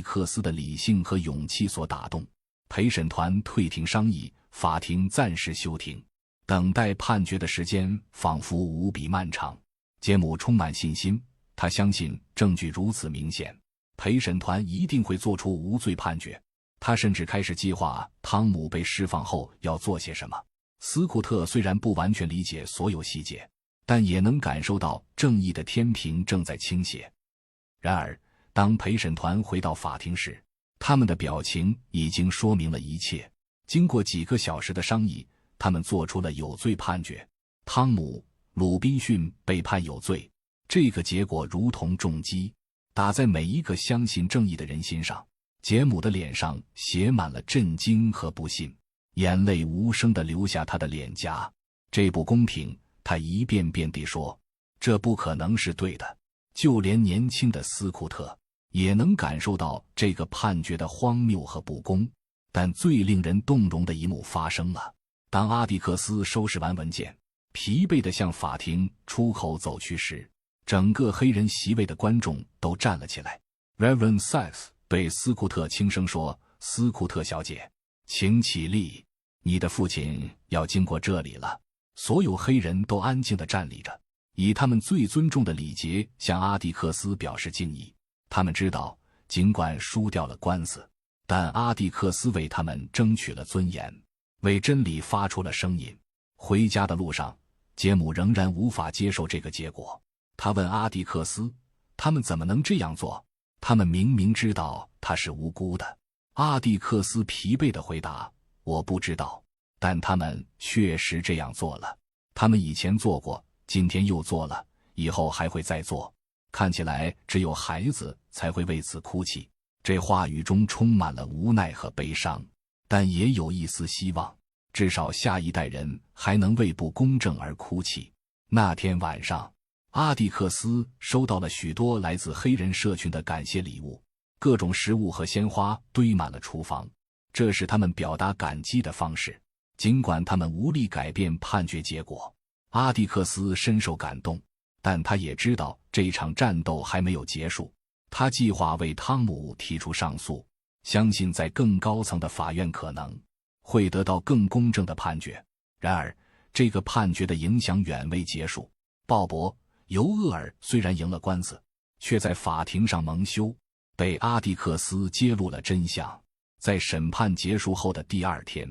克斯的理性和勇气所打动。陪审团退庭商议，法庭暂时休庭，等待判决的时间仿佛无比漫长。杰姆充满信心，他相信证据如此明显，陪审团一定会做出无罪判决。他甚至开始计划汤姆被释放后要做些什么。斯库特虽然不完全理解所有细节，但也能感受到正义的天平正在倾斜。然而，当陪审团回到法庭时，他们的表情已经说明了一切。经过几个小时的商议，他们做出了有罪判决。汤姆·鲁滨逊被判有罪。这个结果如同重击，打在每一个相信正义的人心上。杰姆的脸上写满了震惊和不信，眼泪无声地流下他的脸颊。这不公平，他一遍遍地说，这不可能是对的。就连年轻的斯库特也能感受到这个判决的荒谬和不公。但最令人动容的一幕发生了。当阿蒂克斯收拾完文件，疲惫地向法庭出口走去时，整个黑人席位的观众都站了起来。Reverend Sykes 对斯库特轻声说，斯库特小姐，请起立，你的父亲要经过这里了。所有黑人都安静地站立着，以他们最尊重的礼节向阿蒂克斯表示敬意。他们知道，尽管输掉了官司，但阿蒂克斯为他们争取了尊严，为真理发出了声音。回家的路上，杰姆仍然无法接受这个结果。他问阿蒂克斯，他们怎么能这样做？他们明明知道他是无辜的。阿蒂克斯疲惫地回答，我不知道，但他们确实这样做了。他们以前做过，今天又做了，以后还会再做。看起来只有孩子才会为此哭泣。这话语中充满了无奈和悲伤，但也有一丝希望，至少下一代人还能为不公正而哭泣。那天晚上，阿蒂克斯收到了许多来自黑人社群的感谢礼物，各种食物和鲜花堆满了厨房，这是他们表达感激的方式。尽管他们无力改变判决结果，阿蒂克斯深受感动，但他也知道这场战斗还没有结束。他计划为汤姆提出上诉，相信在更高层的法院可能会得到更公正的判决。然而，这个判决的影响远未结束。鲍勃·尤厄尔虽然赢了官司，却在法庭上蒙羞，被阿蒂克斯揭露了真相。在审判结束后的第二天，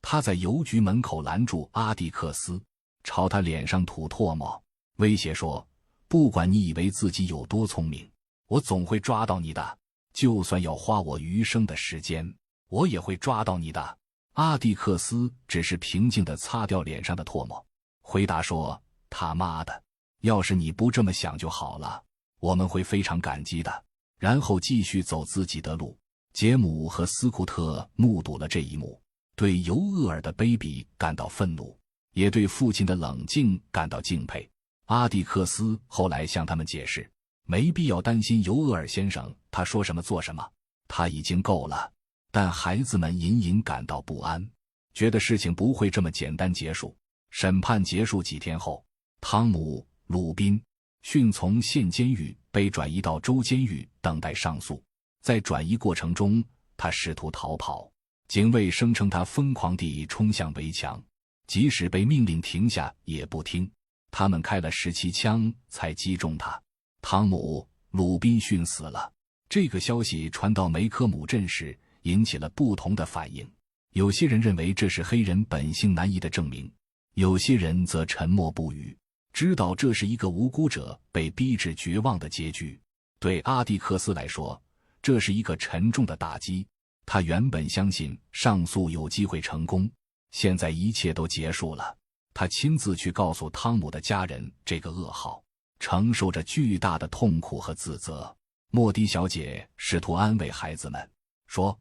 他在邮局门口拦住阿蒂克斯，朝他脸上吐唾沫。威胁说，不管你以为自己有多聪明，我总会抓到你的，就算要花我余生的时间，我也会抓到你的。阿蒂克斯只是平静地擦掉脸上的唾沫，回答说，他妈的，要是你不这么想就好了，我们会非常感激的。然后继续走自己的路。杰姆和斯库特目睹了这一幕，对尤厄尔的卑鄙感到愤怒，也对父亲的冷静感到敬佩。阿蒂克斯后来向他们解释，没必要担心尤厄尔先生，他说什么做什么，他已经够了。但孩子们隐隐感到不安，觉得事情不会这么简单结束。审判结束几天后，汤姆·鲁滨逊从县监狱被转移到州监狱等待上诉。在转移过程中，他试图逃跑，警卫声称他疯狂地冲向围墙，即使被命令停下也不听，他们开了17枪才击中他。汤姆·鲁滨逊死了。这个消息传到梅科姆镇时，引起了不同的反应。有些人认为这是黑人本性难移的证明，有些人则沉默不语，知道这是一个无辜者被逼至绝望的结局。对阿蒂克斯来说，这是一个沉重的打击。他原本相信上诉有机会成功，现在一切都结束了。他亲自去告诉汤姆的家人这个噩耗，承受着巨大的痛苦和自责。莫迪小姐试图安慰孩子们，说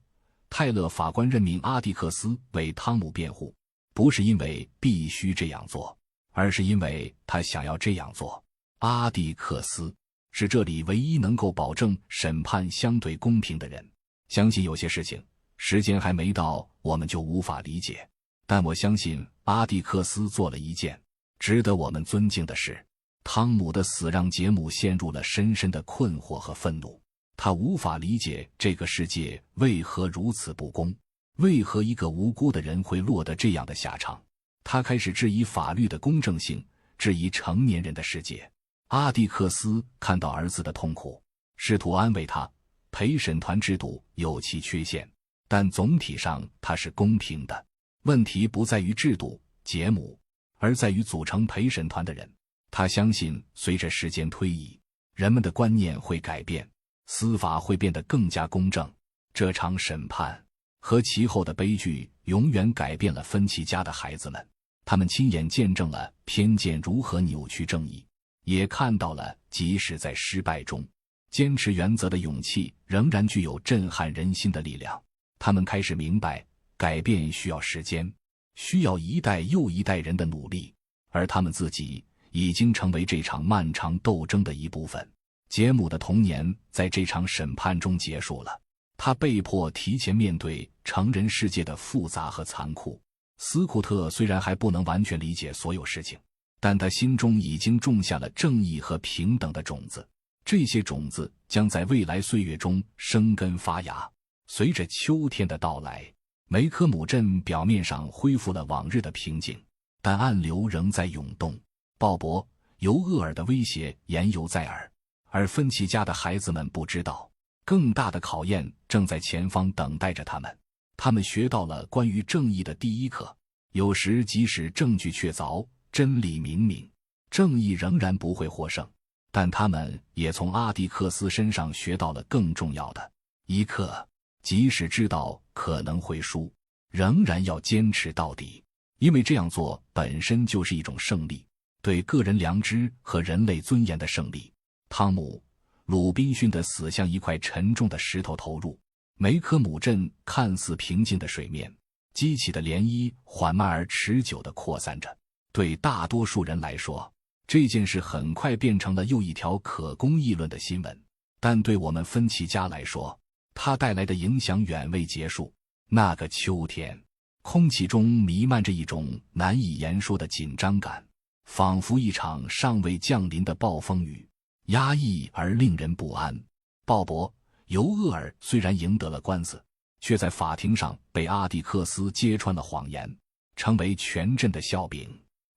泰勒法官任命阿蒂克斯为汤姆辩护，不是因为必须这样做，而是因为他想要这样做。阿蒂克斯是这里唯一能够保证审判相对公平的人。相信有些事情时间还没到我们就无法理解，但我相信阿蒂克斯做了一件值得我们尊敬的事。汤姆的死让杰姆陷入了深深的困惑和愤怒，他无法理解这个世界为何如此不公，为何一个无辜的人会落得这样的下场。他开始质疑法律的公正性，质疑成年人的世界。阿蒂克斯看到儿子的痛苦，试图安慰他。陪审团制度有其缺陷，但总体上它是公平的。问题不在于制度，杰姆，而在于组成陪审团的人。他相信随着时间推移，人们的观念会改变，司法会变得更加公正。这场审判和其后的悲剧永远改变了芬奇家的孩子们，他们亲眼见证了偏见如何扭曲正义，也看到了即使在失败中，坚持原则的勇气仍然具有震撼人心的力量。他们开始明白，改变需要时间，需要一代又一代人的努力，而他们自己已经成为这场漫长斗争的一部分。杰姆的童年在这场审判中结束了，他被迫提前面对成人世界的复杂和残酷。斯库特虽然还不能完全理解所有事情，但他心中已经种下了正义和平等的种子，这些种子将在未来岁月中生根发芽。随着秋天的到来，梅科姆镇表面上恢复了往日的平静，但暗流仍在涌动。鲍勃·尤厄尔的威胁言犹在耳，而芬奇家的孩子们不知道，更大的考验正在前方等待着他们。他们学到了关于正义的第一课，有时即使证据确凿，真理明明，正义仍然不会获胜。但他们也从阿蒂克斯身上学到了更重要的一课，即使知道可能会输，仍然要坚持到底，因为这样做本身就是一种胜利，对个人良知和人类尊严的胜利。汤姆·鲁滨逊的死像一块沉重的石头投入梅科姆镇看似平静的水面，激起的涟漪缓慢而持久地扩散着。对大多数人来说，这件事很快变成了又一条可供议论的新闻，但对我们芬奇家来说，它带来的影响远未结束。那个秋天，空气中弥漫着一种难以言说的紧张感，仿佛一场尚未降临的暴风雨，压抑而令人不安。鲍勃·尤厄尔虽然赢得了官司，却在法庭上被阿蒂克斯揭穿了谎言，成为全镇的笑柄。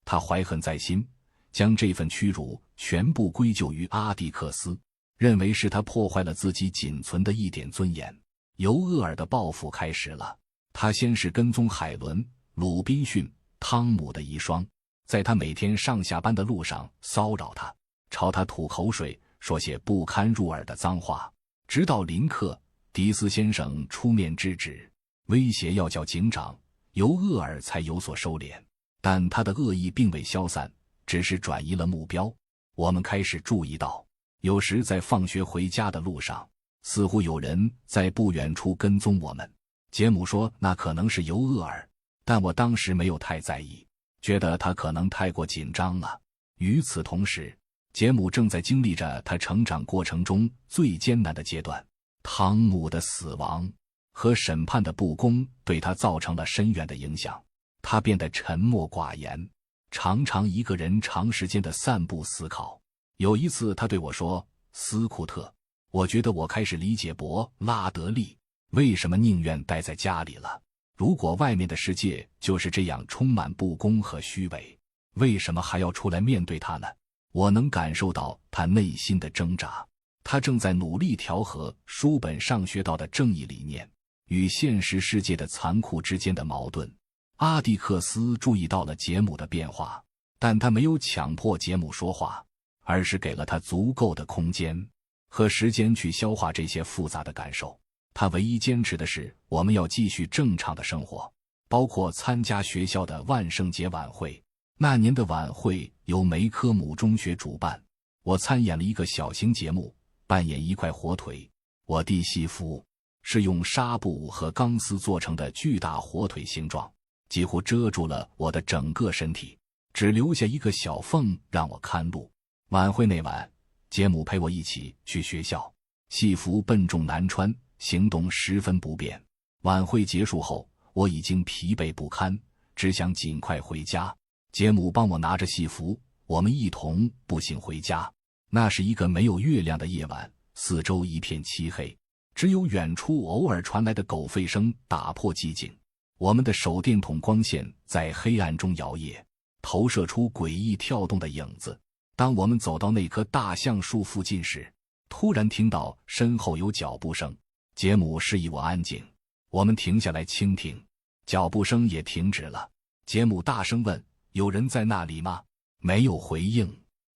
他怀恨在心，将这份屈辱全部归咎于阿蒂克斯，认为是他破坏了自己仅存的一点尊严。尤厄尔的报复开始了，他先是跟踪海伦、鲁滨逊、汤姆的遗孀，在他每天上下班的路上骚扰他，朝他吐口水，说些不堪入耳的脏话。直到林克·迪斯先生出面制止，威胁要叫警长，尤厄尔才有所收敛。但他的恶意并未消散，只是转移了目标。我们开始注意到，有时在放学回家的路上，似乎有人在不远处跟踪我们。杰姆说那可能是尤厄尔，但我当时没有太在意，觉得他可能太过紧张了。与此同时，杰姆正在经历着他成长过程中最艰难的阶段。汤姆的死亡和审判的不公对他造成了深远的影响，他变得沉默寡言，常常一个人长时间的散步思考。有一次他对我说，斯库特，我觉得我开始理解伯拉德利为什么宁愿待在家里了。如果外面的世界就是这样充满不公和虚伪，为什么还要出来面对它呢？我能感受到他内心的挣扎，他正在努力调和书本上学到的正义理念与现实世界的残酷之间的矛盾。阿蒂克斯注意到了杰姆的变化，但他没有强迫杰姆说话，而是给了他足够的空间和时间去消化这些复杂的感受。他唯一坚持的是，我们要继续正常的生活，包括参加学校的万圣节晚会。那年的晚会由梅科姆中学主办，我参演了一个小型节目，扮演一块火腿。我弟西服是用纱布和钢丝做成的巨大火腿形状，几乎遮住了我的整个身体，只留下一个小缝让我看路。晚会那晚，杰姆陪我一起去学校，戏服笨重难穿，行动十分不便。晚会结束后，我已经疲惫不堪，只想尽快回家。杰姆帮我拿着戏服，我们一同步行回家。那是一个没有月亮的夜晚，四周一片漆黑，只有远处偶尔传来的狗吠声打破寂静。我们的手电筒光线在黑暗中摇曳，投射出诡异跳动的影子。当我们走到那棵大橡树附近时，突然听到身后有脚步声。杰姆示意我安静，我们停下来倾听，脚步声也停止了。杰姆大声问，有人在那里吗？没有回应。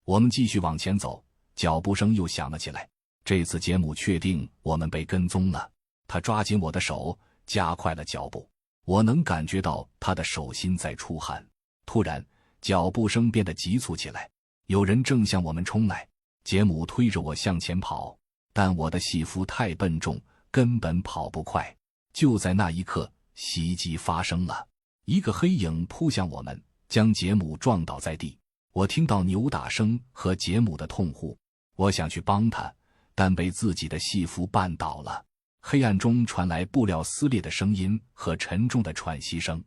我们继续往前走，脚步声又响了起来。这次杰姆确定我们被跟踪了，他抓紧我的手，加快了脚步。我能感觉到他的手心在出汗。突然，脚步声变得急促起来，有人正向我们冲来。杰姆推着我向前跑，但我的戏服太笨重，根本跑不快。就在那一刻，袭击发生了，一个黑影扑向我们，将杰姆撞倒在地。我听到扭打声和杰姆的痛呼，我想去帮他，但被自己的戏服绊倒了。黑暗中传来布料撕裂的声音和沉重的喘息声。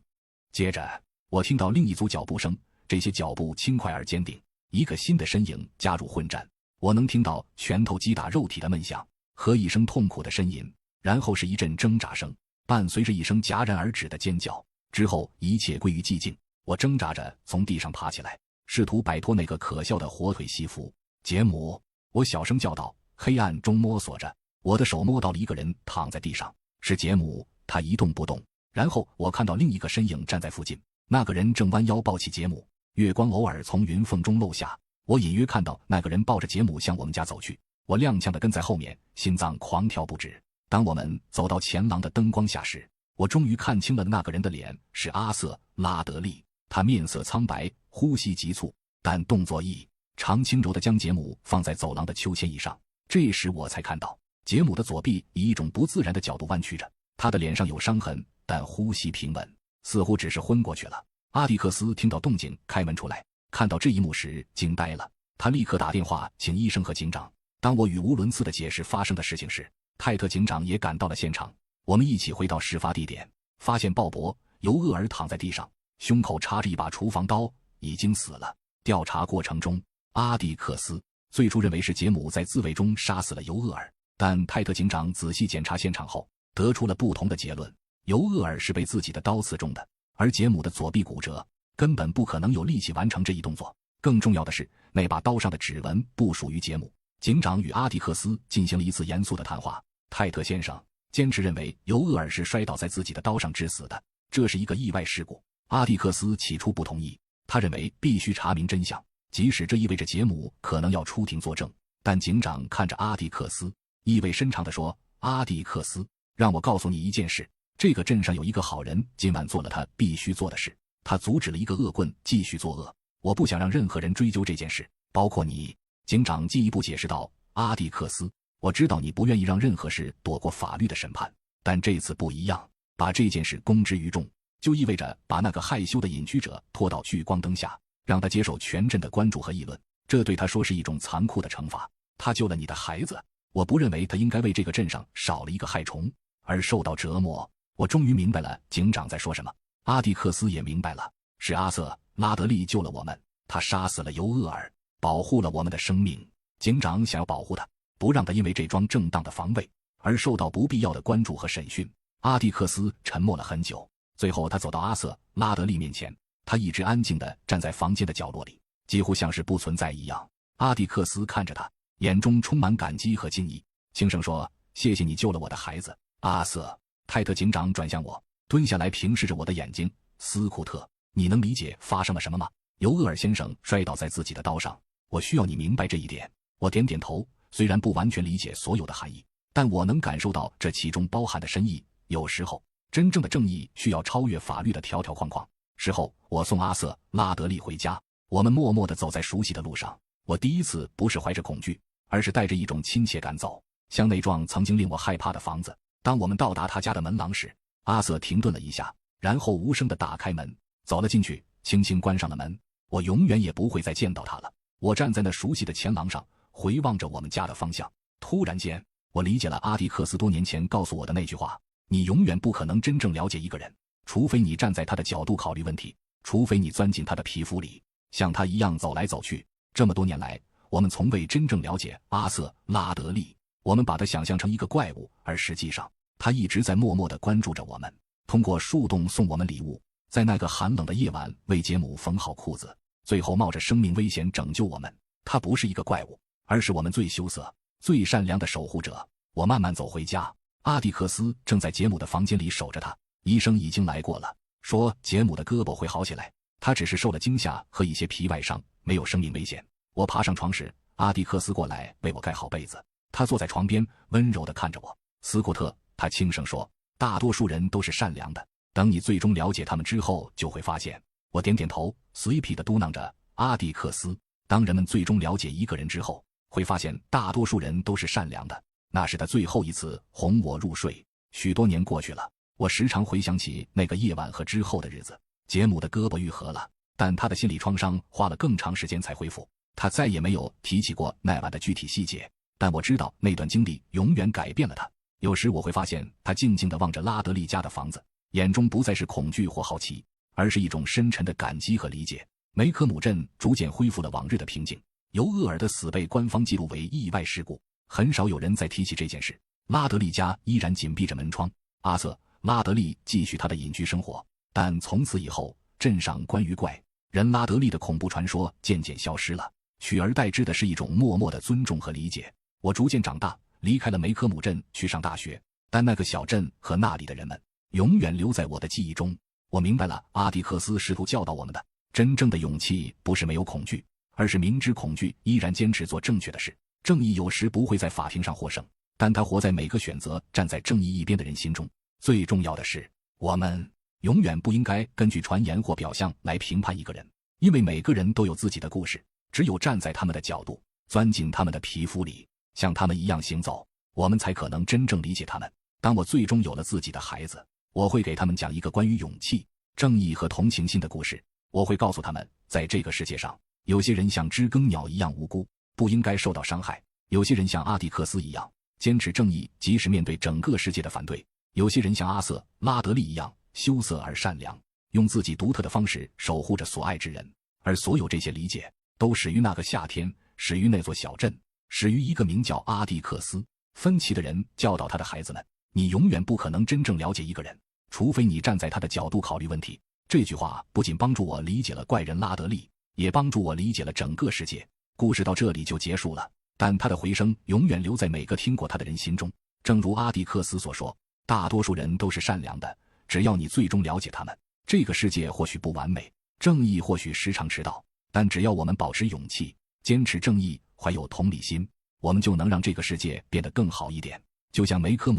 接着，我听到另一组脚步声，这些脚步轻快而坚定。一个新的身影加入混战，我能听到拳头击打肉体的闷响和一声痛苦的呻吟，然后是一阵挣扎声，伴随着一声戛然而止的尖叫。之后一切归于寂静。我挣扎着从地上爬起来，试图摆脱那个可笑的火腿西服。杰姆，我小声叫道。黑暗中摸索着，我的手摸到了一个人躺在地上，是杰姆，他一动不动。然后我看到另一个身影站在附近，那个人正弯腰抱起杰姆，月光偶尔从云缝中漏下，我隐约看到那个人抱着杰姆向我们家走去。我踉跄地跟在后面，心脏狂跳不止。当我们走到前廊的灯光下时，我终于看清了那个人的脸，是阿瑟·拉德利。他面色苍白，呼吸急促，但动作异常，轻柔地将杰姆放在走廊的秋千椅上。这时我才看到，杰姆的左臂以一种不自然的角度弯曲着，他的脸上有伤痕，但呼吸平稳，似乎只是昏过去了。阿蒂克斯听到动静开门出来，看到这一幕时惊呆了，他立刻打电话请医生和警长。当我语无伦次地解释发生的事情时，泰特警长也赶到了现场。我们一起回到事发地点，发现鲍勃·尤厄尔躺在地上，胸口插着一把厨房刀，已经死了。调查过程中，阿蒂克斯最初认为是杰姆在自卫中杀死了尤厄尔，但泰特警长仔细检查现场后，得出了不同的结论。尤厄尔是被自己的刀刺中的，而杰姆的左臂骨折，根本不可能有力气完成这一动作。更重要的是，那把刀上的指纹不属于杰姆。警长与阿蒂克斯进行了一次严肃的谈话。泰特先生坚持认为尤厄尔是摔倒在自己的刀上致死的，这是一个意外事故。阿蒂克斯起初不同意，他认为必须查明真相，即使这意味着杰姆可能要出庭作证。但警长看着阿蒂克斯，意味深长地说：“阿蒂克斯，让我告诉你一件事，这个镇上有一个好人，今晚做了他必须做的事，他阻止了一个恶棍继续作恶。我不想让任何人追究这件事，包括你。”警长进一步解释道：“阿蒂克斯，我知道你不愿意让任何事躲过法律的审判，但这次不一样，把这件事公之于众，就意味着把那个害羞的隐居者拖到聚光灯下，让他接受全镇的关注和议论。这对他说是一种残酷的惩罚。他救了你的孩子，我不认为他应该为这个镇上少了一个害虫而受到折磨。”我终于明白了警长在说什么。阿蒂克斯也明白了，是阿瑟·拉德利救了我们，他杀死了尤厄尔，保护了我们的生命。警长想要保护他，不让他因为这桩正当的防卫而受到不必要的关注和审讯。阿蒂克斯沉默了很久，最后他走到阿瑟·拉德利面前，他一直安静地站在房间的角落里，几乎像是不存在一样。阿蒂克斯看着他，眼中充满感激和敬意，轻声说：“谢谢你救了我的孩子，阿瑟。”泰特警长转向我，蹲下来平视着我的眼睛：“斯库特，你能理解发生了什么吗？尤厄尔先生摔倒在自己的刀上，我需要你明白这一点。”我点点头，虽然不完全理解所有的含义，但我能感受到这其中包含的深意。有时候，真正的正义需要超越法律的条条框框。事后，我送阿瑟·拉德利回家，我们默默地走在熟悉的路上。我第一次不是怀着恐惧，而是带着一种亲切感走向那幢曾经令我害怕的房子。当我们到达他家的门廊时，阿瑟停顿了一下，然后无声地打开门，走了进去，轻轻关上了门。我永远也不会再见到他了。我站在那熟悉的前廊上，回望着我们家的方向。突然间，我理解了阿迪克斯多年前告诉我的那句话：你永远不可能真正了解一个人，除非你站在他的角度考虑问题，除非你钻进他的皮肤里，像他一样走来走去。这么多年来，我们从未真正了解阿瑟·拉德利，我们把他想象成一个怪物，而实际上他一直在默默地关注着我们，通过树洞送我们礼物，在那个寒冷的夜晚为杰姆缝好裤子，最后冒着生命危险拯救我们。他不是一个怪物，而是我们最羞涩、最善良的守护者。我慢慢走回家，阿蒂克斯正在杰姆的房间里守着他。医生已经来过了，说杰姆的胳膊会好起来，他只是受了惊吓和一些皮外伤，没有生命危险。我爬上床时，阿蒂克斯过来为我盖好被子，他坐在床边，温柔地看着我。斯库特，他轻声说，大多数人都是善良的，等你最终了解他们之后，就会发现。我点点头，随皮地嘟囔着，阿蒂克斯，当人们最终了解一个人之后，会发现大多数人都是善良的。那是他最后一次哄我入睡。许多年过去了，我时常回想起那个夜晚和之后的日子。杰姆的胳膊愈合了，但他的心理创伤花了更长时间才恢复。他再也没有提起过那晚的具体细节，但我知道那段经历永远改变了他。有时我会发现他静静地望着拉德利家的房子，眼中不再是恐惧或好奇，而是一种深沉的感激和理解。梅科姆镇逐渐恢复了往日的平静。尤厄尔的死被官方记录为意外事故，很少有人再提起这件事。拉德利家依然紧闭着门窗，阿瑟·拉德利继续他的隐居生活，但从此以后，镇上关于怪人拉德利的恐怖传说渐渐消失了，取而代之的是一种默默的尊重和理解。我逐渐长大，离开了梅科姆镇去上大学，但那个小镇和那里的人们永远留在我的记忆中。我明白了阿迪克斯试图教导我们的真正的勇气不是没有恐惧，而是明知恐惧依然坚持做正确的事。正义有时不会在法庭上获胜，但它活在每个选择站在正义一边的人心中。最重要的是，我们永远不应该根据传言或表象来评判一个人，因为每个人都有自己的故事，只有站在他们的角度，钻进他们的皮肤里，像他们一样行走，我们才可能真正理解他们。当我最终有了自己的孩子，我会给他们讲一个关于勇气、正义和同情心的故事。我会告诉他们，在这个世界上，有些人像知更鸟一样无辜，不应该受到伤害；有些人像阿蒂克斯一样坚持正义，即使面对整个世界的反对；有些人像阿瑟·拉德利一样羞涩而善良，用自己独特的方式守护着所爱之人。而所有这些理解都始于那个夏天，始于那座小镇，始于一个名叫阿蒂克斯·芬奇的人教导他的孩子们：你永远不可能真正了解一个人，除非你站在他的角度考虑问题。这句话不仅帮助我理解了怪人拉德利，也帮助我理解了整个世界。故事到这里就结束了，但他的回声永远留在每个听过他的人心中。正如阿迪克斯所说，大多数人都是善良的，只要你最终了解他们。这个世界或许不完美，正义或许时常迟到，但只要我们保持勇气，坚持正义，怀有同理心，我们就能让这个世界变得更好一点。就像梅科姆